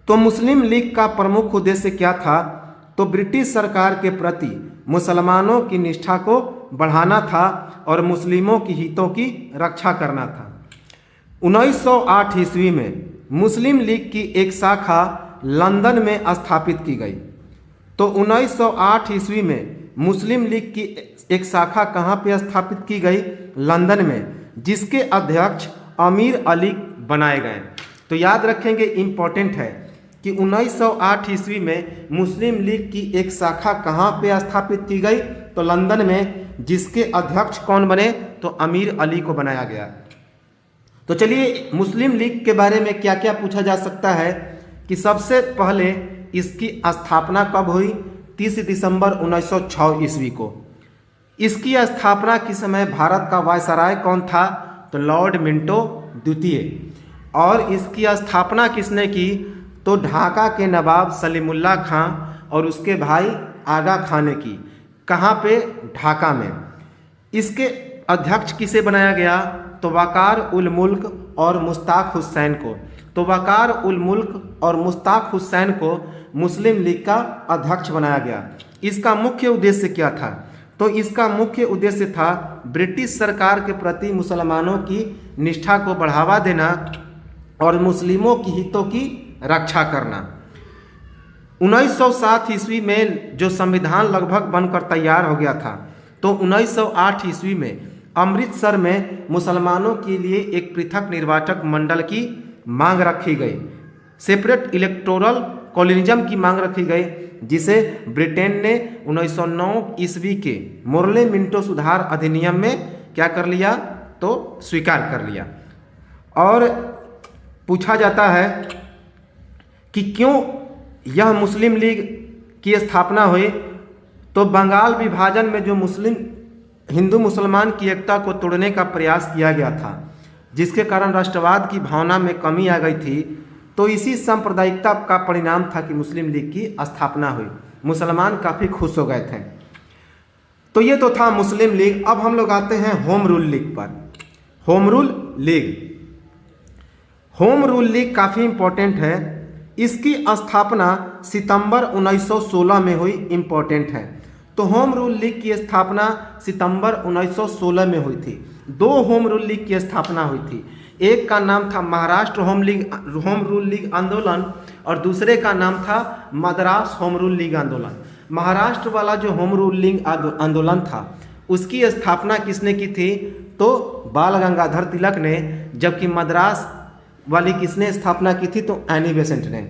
तो मुस्लिम लीग का प्रमुख उद्देश्य क्या था? तो ब्रिटिश सरकार के प्रति मुसलमानों की निष्ठा को बढ़ाना था और मुस्लिमों की हितों की रक्षा करना था। 1908 ईस्वी में मुस्लिम लीग की एक शाखा लंदन में स्थापित की गई। तो 1908 ईस्वी में मुस्लिम लीग की एक शाखा कहाँ पे स्थापित की गई? लंदन में, जिसके अध्यक्ष अमीर अली बनाए गए। तो याद रखेंगे, इम्पोर्टेंट है कि 1908 ईस्वी में मुस्लिम लीग की एक शाखा कहाँ पे स्थापित की गई? तो लंदन में, जिसके अध्यक्ष कौन बने, तो अमीर अली को बनाया गया। तो चलिए मुस्लिम लीग के बारे में क्या क्या पूछा जा सकता है कि सबसे पहले इसकी स्थापना कब हुई, 30 दिसंबर 1906 ईस्वी को। इसकी स्थापना के समय भारत का वायसराय कौन था, तो लॉर्ड मिंटो द्वितीय। और इसकी स्थापना किसने की, तो ढाका के नवाब सलीमुल्लाह खां और उसके भाई आगा खां ने की। कहाँ पे, ढाका में। इसके अध्यक्ष किसे बनाया गया, तो वकार उल मुल्क और मुश्ताक हुसैन को। तो वकार उल मुल्क और मुश्ताक हुसैन को मुस्लिम लीग का अध्यक्ष बनाया गया। इसका मुख्य उद्देश्य क्या था, तो इसका मुख्य उद्देश्य था ब्रिटिश सरकार के प्रति मुसलमानों की निष्ठा को बढ़ावा देना और मुस्लिमों की हितों की रक्षा करना। 1907 ईस्वी में जो संविधान लगभग बनकर तैयार हो गया था, तो 1908 ईस्वी में अमृतसर में मुसलमानों के लिए एक पृथक निर्वाचक मंडल की मांग रखी गई। सेपरेट इलेक्टोरल कॉलोनिज्म की मांग रखी गई, जिसे ब्रिटेन ने 1909 ईस्वी के मोर्ले मिंटो सुधार अधिनियम में क्या कर लिया, तो स्वीकार कर लिया। और पूछा जाता है कि क्यों यह मुस्लिम लीग की स्थापना हुई, तो बंगाल विभाजन में जो हिंदू मुसलमान की एकता को तोड़ने का प्रयास किया गया था, जिसके कारण राष्ट्रवाद की भावना में कमी आ गई थी, तो इसी सांप्रदायिकता का परिणाम था कि मुस्लिम लीग की स्थापना हुई। मुसलमान काफ़ी खुश हो गए थे। तो ये तो था मुस्लिम लीग। अब हम लोग आते हैं होम रूल लीग पर। Home rule league, home rule league काफ़ी इम्पोर्टेंट है। इसकी स्थापना सितंबर 1916 में हुई, इम्पोर्टेंट है। तो होम रूल लीग की स्थापना सितंबर 1916 में हुई थी। दो होम रूल लीग की स्थापना हुई थी। एक का नाम था महाराष्ट्र होम रूल लीग आंदोलन और दूसरे का नाम था मद्रास होम रूल लीग आंदोलन। महाराष्ट्र वाला जो होम रूल लीग आंदोलन था, उसकी स्थापना किसने की थी, तो बाल गंगाधर तिलक ने, जबकि मद्रास वाली किसने स्थापना की थी, तो एनी बेसेंट ने।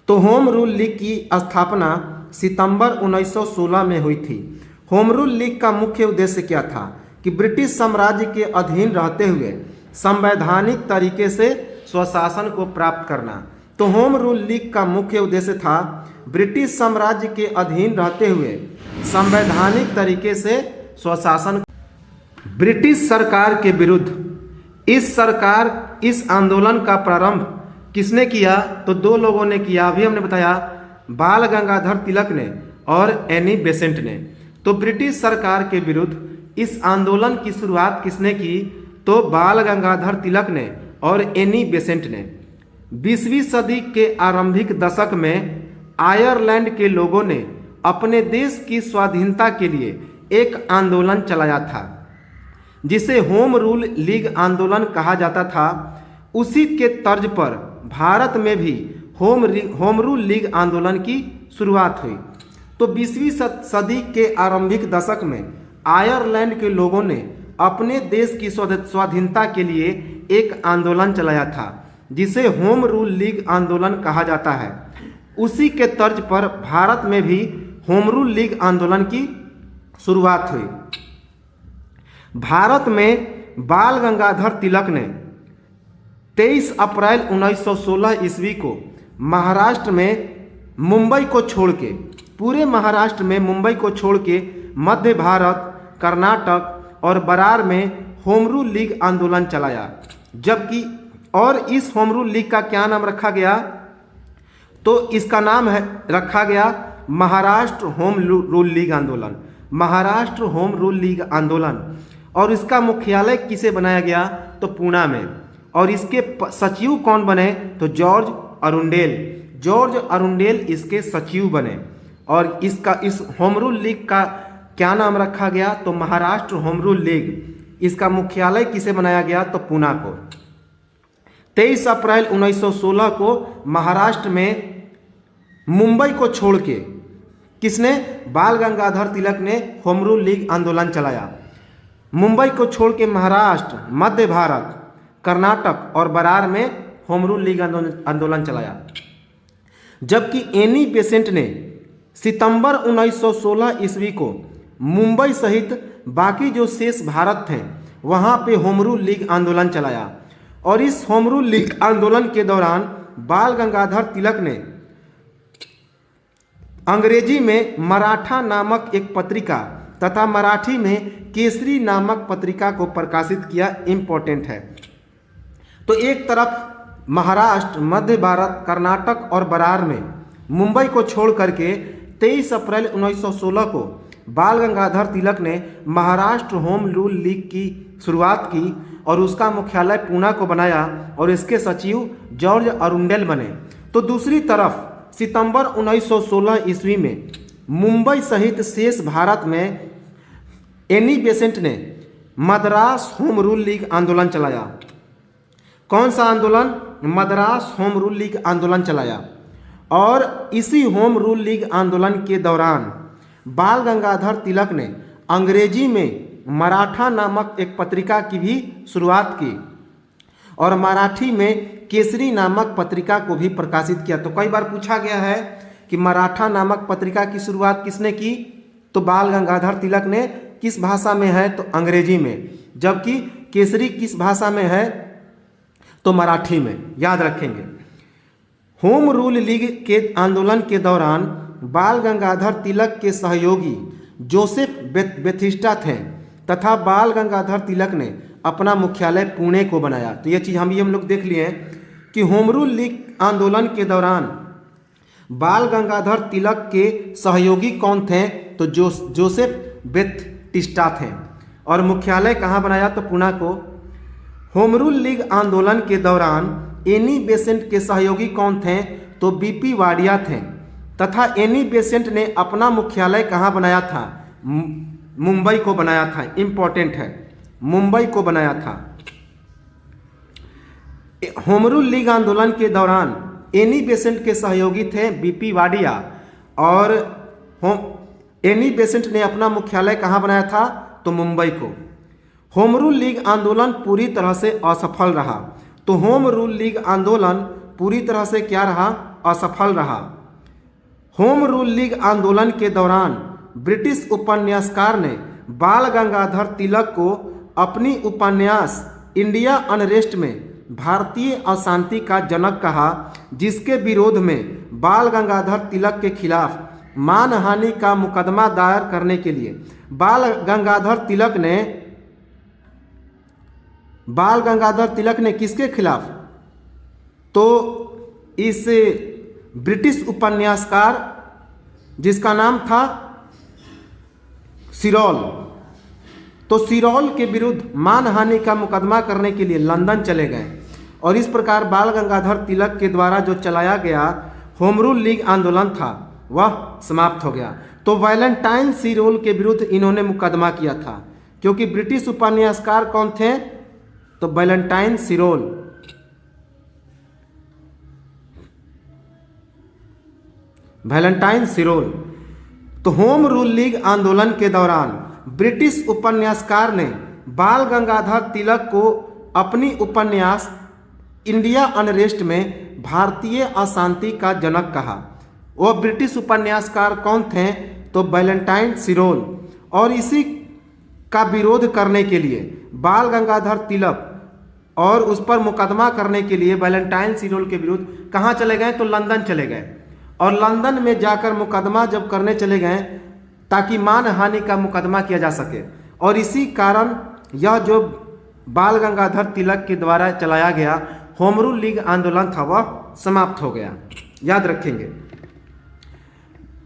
तो होम रूल लीग की स्थापना सितंबर 1916 में हुई थी। होम रूल लीग का मुख्य उद्देश्य क्या था कि ब्रिटिश साम्राज्य के अधीन रहते हुए संवैधानिक तरीके से स्वशासन को प्राप्त करना। तो होम रूल लीग का मुख्य उद्देश्य था ब्रिटिश साम्राज्य के अधीन रहते हुए संवैधानिक तरीके से स्वशासन। ब्रिटिश सरकार के विरुद्ध इस आंदोलन का प्रारंभ किसने किया, तो दो लोगों ने किया। अभी हमने बताया, बाल गंगाधर तिलक ने और एनी बेसेंट ने। तो ब्रिटिश सरकार के विरुद्ध इस आंदोलन की शुरुआत किसने की, तो बाल गंगाधर तिलक ने और एनी बेसेंट ने। 20वीं सदी के आरंभिक दशक में आयरलैंड के लोगों ने अपने देश की स्वाधीनता के लिए एक आंदोलन चलाया था, जिसे होम रूल लीग आंदोलन कहा जाता था। उसी के तर्ज पर भारत में भी होम रूल लीग आंदोलन की शुरुआत हुई। तो 20वीं सदी के आरंभिक दशक में आयरलैंड के लोगों ने अपने देश की स्वाधीनता के लिए एक आंदोलन चलाया था, जिसे होम रूल लीग आंदोलन कहा जाता है। उसी के तर्ज पर भारत में भी होम रूल लीग आंदोलन की शुरुआत हुई। भारत में बाल गंगाधर तिलक ने 23 अप्रैल 1916 ईस्वी को महाराष्ट्र में मुंबई को छोड़ के, पूरे महाराष्ट्र में मुंबई को छोड़ के मध्य भारत, कर्नाटक और बरार में होम रूल लीग आंदोलन चलाया। जबकि और इस होम रूल लीग का क्या नाम रखा गया, तो इसका नाम रखा गया महाराष्ट्र होम रूल लीग आंदोलन। महाराष्ट्र होम रूल लीग आंदोलन। और इसका मुख्यालय किसे बनाया गया, तो पूना में। और इसके सचिव कौन बने, तो जॉर्ज अरुंडेल इसके सचिव बने। और इस होम रूल लीग का क्या नाम रखा गया, तो महाराष्ट्र होम रूल लीग। इसका मुख्यालय किसे बनाया गया, तो पूना को। 23 अप्रैल 1916 को महाराष्ट्र में मुंबई को छोड़ के किसने, बाल गंगाधर तिलक ने होम रूल लीग आंदोलन चलाया। मुंबई को छोड़ के महाराष्ट्र, मध्य भारत, कर्नाटक और बरार में होम रूल लीग आंदोलन चलाया। जबकि एनी बेसेंट ने सितंबर 1916 ईस्वी को मुंबई सहित बाकी जो शेष भारत थे वहाँ पे होम रूल लीग आंदोलन चलाया। और इस होम रूल लीग आंदोलन के दौरान बाल गंगाधर तिलक ने अंग्रेजी में मराठा नामक एक पत्रिका तथा मराठी में केसरी नामक पत्रिका को प्रकाशित किया। इम्पोर्टेंट है। तो एक तरफ महाराष्ट्र, मध्य भारत, कर्नाटक और बरार में मुंबई को छोड़ करके 23 अप्रैल 1916 को बाल गंगाधर तिलक ने महाराष्ट्र होम रूल लीग की शुरुआत की और उसका मुख्यालय पूना को बनाया और इसके सचिव जॉर्ज अरुंडेल बने। तो दूसरी तरफ सितंबर 1916 ईस्वी में मुंबई सहित शेष भारत में एनी बेसेंट ने मद्रास होम रूल लीग आंदोलन चलाया। कौन सा आंदोलन? मद्रास होम रूल लीग आंदोलन चलाया। और इसी होम रूल लीग आंदोलन के दौरान बाल गंगाधर तिलक ने अंग्रेजी में मराठा नामक एक पत्रिका की भी शुरुआत की और मराठी में केसरी नामक पत्रिका को भी प्रकाशित किया। तो कई बार पूछा गया है कि मराठा नामक पत्रिका की शुरुआत किसने की? तो बाल गंगाधर तिलक ने। किस भाषा में है? तो अंग्रेजी में। जबकि केसरी किस भाषा में है? तो मराठी में। याद रखेंगे। होम रूल लीग के आंदोलन के दौरान बाल गंगाधर तिलक के सहयोगी जोसेफ बेथिस्टा थे तथा बाल गंगाधर तिलक ने अपना मुख्यालय पुणे को बनाया। तो ये चीज़ हम लोग देख लिए हैं कि होम रूल लीग आंदोलन के दौरान बाल गंगाधर तिलक के सहयोगी कौन थे? तो जोसेफ बेथिस्टा थे। और मुख्यालय कहाँ बनाया? तो पुणे को। होम रूल लीग आंदोलन के दौरान एनी बेसेंट के सहयोगी कौन थे? तो बीपी वाडिया थे तथा एनी बेसेंट ने अपना मुख्यालय कहाँ बनाया था? मुंबई को बनाया था। इम्पोर्टेंट है, मुंबई को बनाया था। होम रूल लीग आंदोलन के दौरान एनी बेसेंट के सहयोगी थे बीपी वाडिया और एनी बेसेंट ने अपना मुख्यालय कहाँ बनाया था? तो मुंबई को। होम रूल लीग आंदोलन पूरी तरह से असफल रहा। तो होम रूल लीग आंदोलन पूरी तरह से क्या रहा? असफल रहा। होम रूल लीग आंदोलन के दौरान ब्रिटिश उपन्यासकार ने बाल गंगाधर तिलक को अपनी उपन्यास इंडिया अनरेस्ट में भारतीय अशांति का जनक कहा, जिसके विरोध में बाल गंगाधर तिलक के खिलाफ मानहानि का मुकदमा दायर करने के लिए बाल गंगाधर तिलक ने किसके खिलाफ? तो इस ब्रिटिश उपन्यासकार जिसका नाम था सिरोल, तो सिरोल के विरुद्ध मानहानि का मुकदमा करने के लिए लंदन चले गए और इस प्रकार बाल गंगाधर तिलक के द्वारा जो चलाया गया होम रूल लीग आंदोलन था वह समाप्त हो गया। तो वैलेंटाइन सिरोल के विरुद्ध इन्होंने मुकदमा किया था, क्योंकि ब्रिटिश उपन्यासकार कौन थे? तो वैलेंटाइन सिरोल। वैलेंटाइन सिरोल। तो होम रूल लीग आंदोलन के दौरान ब्रिटिश उपन्यासकार ने बाल गंगाधर तिलक को अपनी उपन्यास इंडिया अनरेस्ट में भारतीय अशांति का जनक कहा। वह ब्रिटिश उपन्यासकार कौन थे? तो वैलेंटाइन सिरोल। और इसी का विरोध करने के लिए बाल गंगाधर तिलक और उस पर मुकदमा करने के लिए वैलेंटाइन सिरोल के विरुद्ध कहाँ चले गए? तो लंदन चले गए और लंदन में जाकर मुकदमा जब करने चले गए ताकि मानहानि का मुकदमा किया जा सके। और इसी कारण यह जो बाल गंगाधर तिलक के द्वारा चलाया गया होम रूल लीग आंदोलन था वह समाप्त हो गया। याद रखेंगे।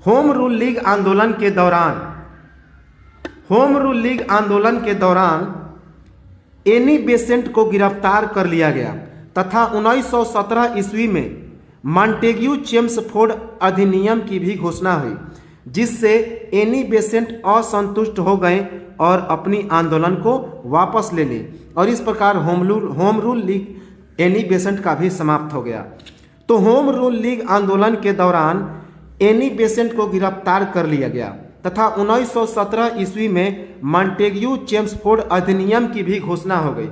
होम रूल लीग आंदोलन के दौरान एनी बेसेंट को गिरफ्तार कर लिया गया तथा 1917 ईस्वी में मॉन्टेग्यू चेम्सफोर्ड अधिनियम की भी घोषणा हुई, जिससे एनी बेसेंट असंतुष्ट हो गए और अपनी आंदोलन को वापस ले ली और इस प्रकार home rule league Annie Besant का भी समाप्त हो गया। तो होम रूल लीग आंदोलन के दौरान एनी बेसेंट को गिरफ्तार कर लिया गया तथा 1917 ईस्वी में मॉन्टेग्यू चेम्सफोर्ड अधिनियम की भी घोषणा हो गई।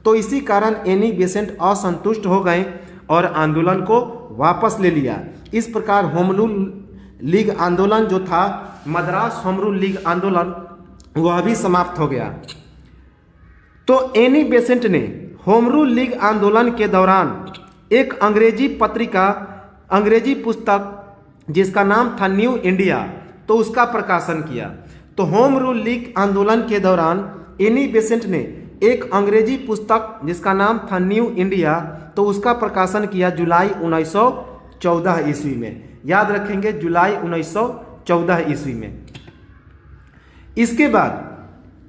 तो इसी कारण एनी बेसेंट असंतुष्ट हो गए और आंदोलन को वापस ले लिया। इस प्रकार होम रूल लीग आंदोलन जो था, मद्रास होम रूल लीग आंदोलन, वह भी समाप्त हो गया। तो एनी बेसेंट ने होम रूल लीग आंदोलन के दौरान एक अंग्रेजी पुस्तक जिसका नाम था न्यू इंडिया, तो उसका प्रकाशन किया। तो होम रूल लीग आंदोलन के दौरान एनी बेसेंट ने एक अंग्रेजी पुस्तक जिसका नाम था न्यू इंडिया, तो उसका प्रकाशन किया जुलाई 1914 ईस्वी में। याद रखेंगे, जुलाई 1914 ईस्वी में। इसके बाद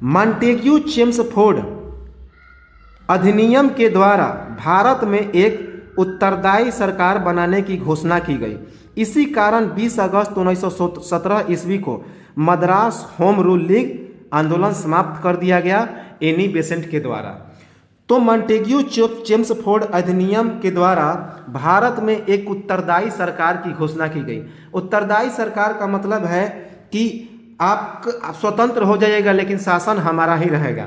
मॉन्टेग्यू चेम्सफोर्ड अधिनियम के द्वारा भारत में एक उत्तरदायी सरकार बनाने की घोषणा की गई। इसी कारण 20 अगस्त 1917 ईस्वी को मद्रास होम रूल लीग आंदोलन समाप्त कर दिया गया एनी बेसेंट के द्वारा। तो मॉन्टेग्यू चेम्सफोर्ड अधिनियम के द्वारा भारत में एक उत्तरदायी सरकार की घोषणा की गई। उत्तरदायी सरकार का मतलब है कि आप स्वतंत्र हो जाइएगा लेकिन शासन हमारा ही रहेगा।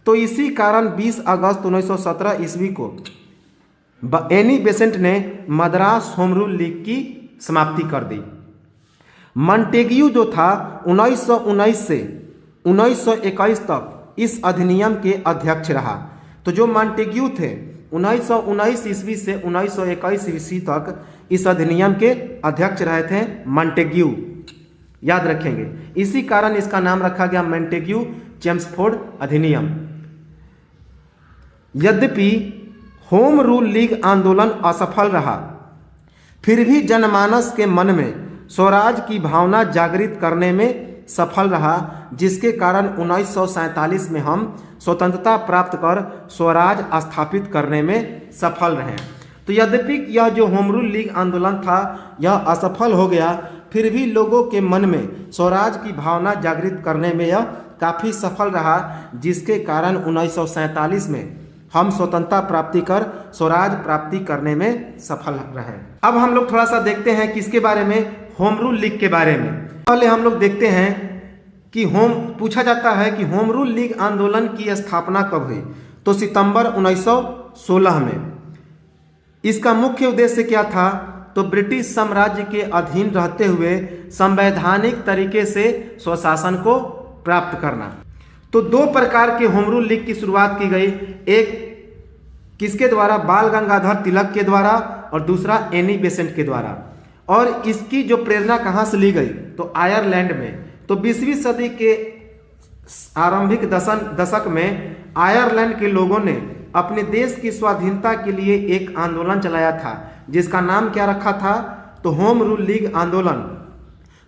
तो इसी कारण 20 अगस्त 1917 ईस्वी को एनी बेसेंट ने मद्रास होम रूल लीग की समाप्ति कर दी। मॉन्टेग्यू जो था 1919 से 1921 तक इस अधिनियम के अध्यक्ष रहा। तो जो मॉन्टेग्यू थे 1919 ईस्वी से 1921 ईस्वी तक इस अधिनियम के अध्यक्ष रहे थे मॉन्टेग्यू, याद रखेंगे। इसी कारण इसका नाम रखा गया मॉन्टेग्यू चेम्सफोर्ड अधिनियम। यद्यपि होम रूल लीग आंदोलन असफल रहा, फिर भी जनमानस के मन में स्वराज की भावना जागृत करने में सफल रहा, जिसके कारण 1947 में हम स्वतंत्रता प्राप्त कर स्वराज स्थापित करने में सफल रहे। तो यद्यपि यह जो होम रूल लीग आंदोलन था यह असफल हो गया, फिर भी लोगों के मन में स्वराज की भावना जागृत करने में यह काफ़ी सफल रहा, जिसके कारण 1947 में हम स्वतंत्रता प्राप्ति कर स्वराज प्राप्ति करने में सफल रहे। अब हम लोग थोड़ा सा देखते हैं किसके बारे में, होम रूल लीग के बारे में। पहले हम लोग देखते हैं कि पूछा जाता है कि होम रूल लीग आंदोलन की स्थापना कब हुई। तो सितंबर 1916 में। इसका मुख्य उद्देश्य क्या था? तो ब्रिटिश साम्राज्य के अधीन रहते हुए संवैधानिक तरीके से स्वशासन को प्राप्त करना। तो दो प्रकार के होम रूल लीग की शुरुआत की गई, एक किसके द्वारा? बाल गंगाधर तिलक के द्वारा और दूसरा एनी बेसेंट के द्वारा। और इसकी जो प्रेरणा कहाँ से ली गई? तो आयरलैंड में। तो 20वीं सदी के आरंभिक दशक में आयरलैंड के लोगों ने अपने देश की स्वाधीनता के लिए एक आंदोलन चलाया था, जिसका नाम क्या रखा था? तो होम रूल लीग आंदोलन।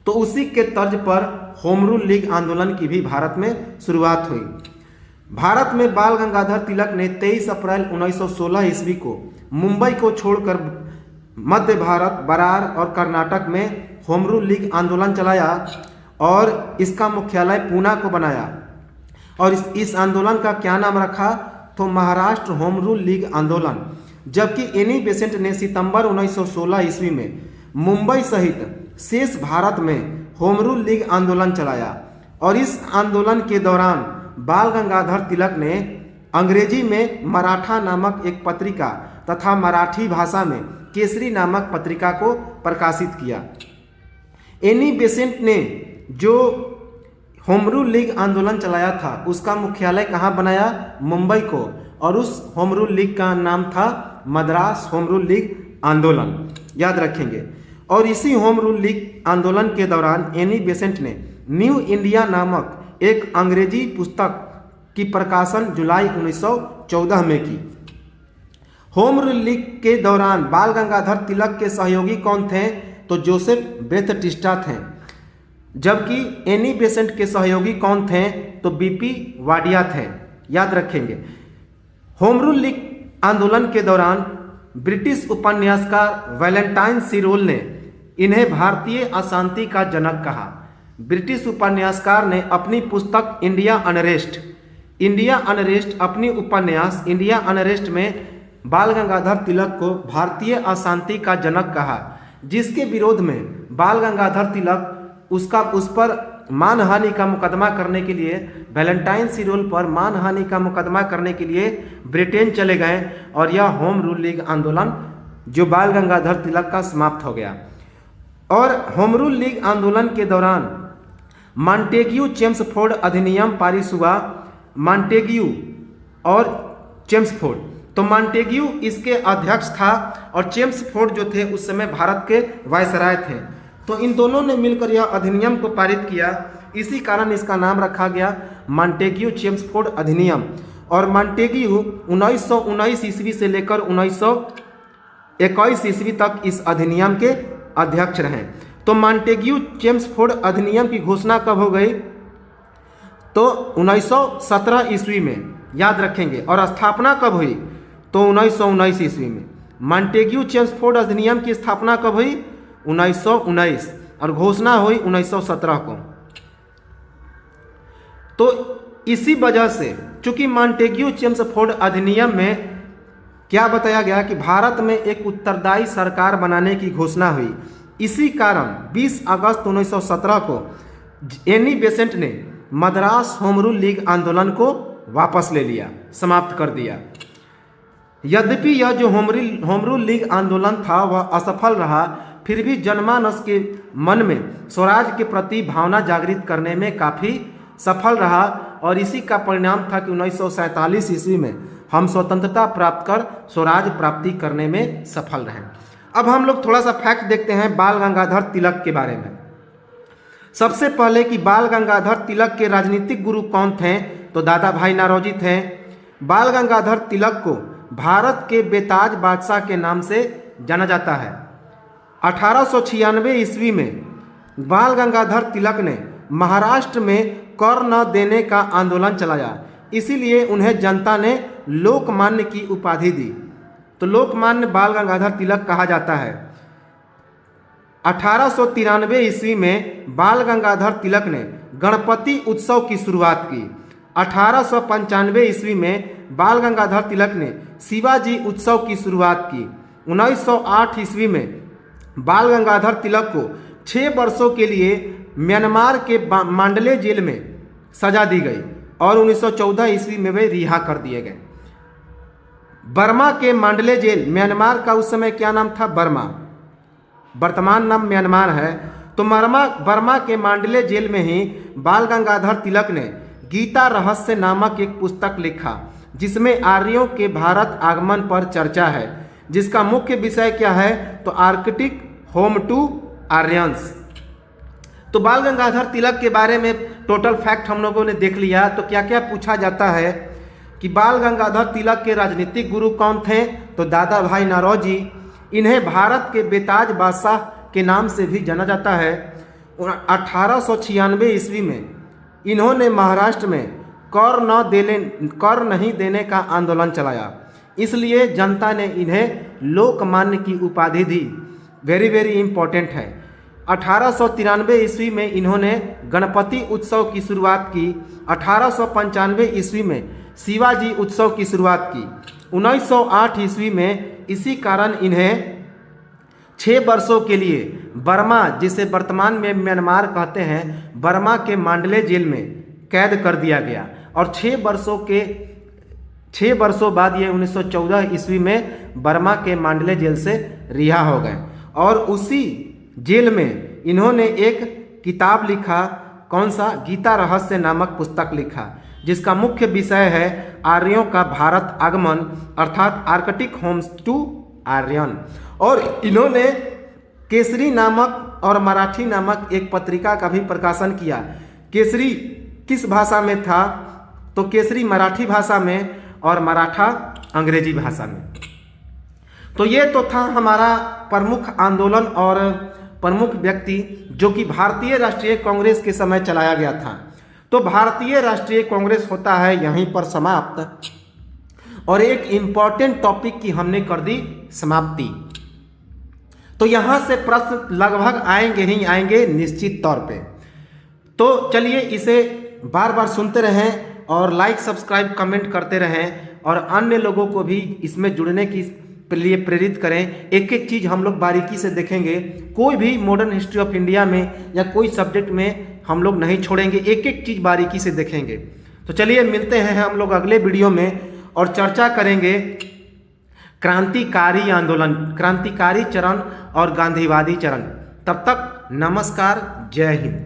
तो उसी के तर्ज पर होम रूल लीग आंदोलन की भी भारत में शुरुआत हुई। भारत में बाल गंगाधर तिलक ने 23 अप्रैल 1916 ईस्वी को मुंबई को छोड़कर मध्य भारत, बरार और कर्नाटक में होम रूल लीग आंदोलन चलाया और इसका मुख्यालय पूना को बनाया। और इस आंदोलन का क्या नाम रखा? तो महाराष्ट्र होम रूल लीग आंदोलन। जबकि एनी बेसेंट ने सितंबर 1916 ईस्वी में मुंबई सहित शेष भारत में होम रूल लीग आंदोलन चलाया। और इस आंदोलन के दौरान बाल गंगाधर तिलक ने अंग्रेजी में मराठा नामक एक पत्रिका तथा मराठी भाषा में केसरी नामक पत्रिका को प्रकाशित किया। एनी बेसेंट ने जो होम रूल लीग आंदोलन चलाया था उसका मुख्यालय कहाँ बनाया? मुंबई को। और उस होम रूल लीग का नाम था मद्रास होम रूल लीग आंदोलन, याद रखेंगे। और इसी होम रूल लीग आंदोलन के दौरान एनी बेसेंट ने न्यू इंडिया नामक एक अंग्रेजी पुस्तक की प्रकाशन जुलाई 1914 में की। होम रूल लीग के दौरान बाल गंगाधर तिलक के सहयोगी कौन थे? तो जोसेफ बेथटिस्टा थे। जबकि एनी बेसेंट के सहयोगी कौन थे? तो बीपी वाडिया थे, याद रखेंगे। होम रूल लीग आंदोलन के दौरान ब्रिटिश उपन्यासकार वैलेंटाइन सिरोल ने इन्हें भारतीय अशांति का जनक कहा। ब्रिटिश उपन्यासकार ने अपनी पुस्तक इंडिया अनरेस्ट अपनी उपन्यास इंडिया अनरेस्ट में बाल गंगाधर तिलक को भारतीय अशांति का जनक कहा, जिसके विरोध में बाल गंगाधर तिलक उस पर मानहानि का मुकदमा करने के लिए, वैलेंटाइन सिरोल पर मानहानि का मुकदमा करने के लिए ब्रिटेन चले गए। और यह होम रूल लीग आंदोलन जो बाल गंगाधर तिलक का समाप्त हो गया। और होम रूल लीग आंदोलन के दौरान मॉन्टेग्यू चेम्सफोर्ड अधिनियम पारित हुआ। मॉन्टेग्यू और चेम्सफोर्ड, तो मॉन्टेग्यू इसके अध्यक्ष था और चेम्सफोर्ड जो थे उस समय भारत के वायसराय थे। तो इन दोनों ने मिलकर यह अधिनियम को पारित किया, इसी कारण इसका नाम रखा गया मॉन्टेग्यू चेम्सफोर्ड अधिनियम। और मॉन्टेग्यू 1919 ईस्वी से लेकर 1921 ईस्वी तक इस अधिनियम के अध्यक्ष रहे। तो मॉन्टेग्यू चेम्सफोर्ड अधिनियम की घोषणा कब हो गई? तो 1917 ईस्वी में, याद रखेंगे। और स्थापना कब हुई? तो 1919 ईस्वी में। मॉन्टेग्यू चेम्सफोर्ड अधिनियम की स्थापना कब हुई? 1919, और घोषणा हुई 1917 को। तो इसी वजह से, चूंकि मॉन्टेग्यू चेम्सफोर्ड अधिनियम में क्या बताया गया कि भारत में एक उत्तरदायी सरकार बनाने की घोषणा हुई, इसी कारण 20 अगस्त 1917 को एनी बेसेंट ने मद्रास होम रूल लीग आंदोलन को वापस ले लिया, समाप्त कर दिया। यद्यपि यह जो होम रूल लीग आंदोलन था वह असफल रहा, फिर भी जनमानस के मन में स्वराज के प्रति भावना जागृत करने में काफ़ी सफल रहा। और इसी का परिणाम था कि 1947 ईस्वी में हम स्वतंत्रता प्राप्त कर स्वराज प्राप्ति करने में सफल रहे। अब हम लोग थोड़ा सा फैक्ट देखते हैं बाल गंगाधर तिलक के बारे में। सबसे पहले कि बाल गंगाधर तिलक के राजनीतिक गुरु कौन थे? तो दादा भाई नारोजी थे। बाल गंगाधर तिलक को भारत के बेताज बादशाह के नाम से जाना जाता है। 1896 ईस्वी में बाल गंगाधर तिलक ने महाराष्ट्र में कर न देने का आंदोलन चलाया, इसीलिए उन्हें जनता ने लोकमान्य की उपाधि दी। तो लोकमान्य बाल गंगाधर तिलक कहा जाता है। 1893 ईस्वी में बाल गंगाधर तिलक ने गणपति उत्सव की शुरुआत की। 1895 ईस्वी में बाल गंगाधर तिलक ने शिवाजी उत्सव की शुरुआत की। 1908 ईस्वी में बाल गंगाधर तिलक को 6 वर्षों के लिए म्यांमार के मांडले जेल में सजा दी गई और 1914 ईस्वी में वे रिहा कर दिए गए। बर्मा के मांडले जेल, म्यांमार का उस समय क्या नाम था? बर्मा, वर्तमान नाम म्यांमार है। तो बर्मा के मांडले जेल में ही बाल गंगाधर तिलक ने गीता रहस्य नामक एक पुस्तक लिखा, जिसमें आर्यों के भारत आगमन पर चर्चा है, जिसका मुख्य विषय क्या है? तो आर्कटिक होम टू आर्यंस। तो बाल गंगाधर तिलक के बारे में टोटल फैक्ट हम लोगों ने देख लिया। तो क्या क्या पूछा जाता है कि बाल गंगाधर तिलक के राजनीतिक गुरु कौन थे? तो दादा भाई नारोजी। इन्हें भारत के बेताज बादशाह के नाम से भी जाना जाता है। 1896 ईस्वी में इन्होंने महाराष्ट्र में कर नहीं देने का आंदोलन चलाया, इसलिए जनता ने इन्हें लोकमान्य की उपाधि दी। वेरी वेरी इंपॉर्टेंट है। 1893 ईस्वी में इन्होंने गणपति उत्सव की शुरुआत की। 1895 ईस्वी में शिवाजी उत्सव की शुरुआत की। 1908 ईस्वी में इसी कारण इन्हें 6 वर्षों के लिए बर्मा, जिसे वर्तमान में म्यांमार कहते हैं, बर्मा के मांडले जेल में कैद कर दिया गया। और 6 वर्षों बाद ये 1914 ईस्वी में बर्मा के मांडले जेल से रिहा हो गए। और उसी जेल में इन्होंने एक किताब लिखा, कौन सा? गीता रहस्य नामक पुस्तक लिखा, जिसका मुख्य विषय है आर्यों का भारत आगमन, अर्थात आर्कटिक होम्स टू आर्यन। और इन्होंने केसरी नामक और मराठी नामक एक पत्रिका का भी प्रकाशन किया। केसरी किस भाषा में था? तो केसरी मराठी भाषा में और मराठा अंग्रेजी भाषा में। तो ये तो था हमारा प्रमुख आंदोलन और प्रमुख व्यक्ति जो कि भारतीय राष्ट्रीय कांग्रेस के समय चलाया गया था। तो भारतीय राष्ट्रीय कांग्रेस होता है यहीं पर समाप्त, और एक इम्पॉर्टेंट टॉपिक की हमने कर दी समाप्ति। तो यहाँ से प्रश्न लगभग आएंगे ही आएंगे निश्चित तौर पे। तो चलिए इसे बार बार सुनते रहें और लाइक सब्सक्राइब कमेंट करते रहें, और अन्य लोगों को भी इसमें जुड़ने की लिए प्रेरित करें। एक एक चीज़ हम लोग बारीकी से देखेंगे, कोई भी मॉडर्न हिस्ट्री ऑफ इंडिया में या कोई सब्जेक्ट में हम लोग नहीं छोड़ेंगे, एक एक चीज़ बारीकी से देखेंगे। तो चलिए मिलते हैं हम लोग अगले वीडियो में और चर्चा करेंगे क्रांतिकारी आंदोलन, क्रांतिकारी चरण और गांधीवादी चरण। तब तक नमस्कार, जय हिंद।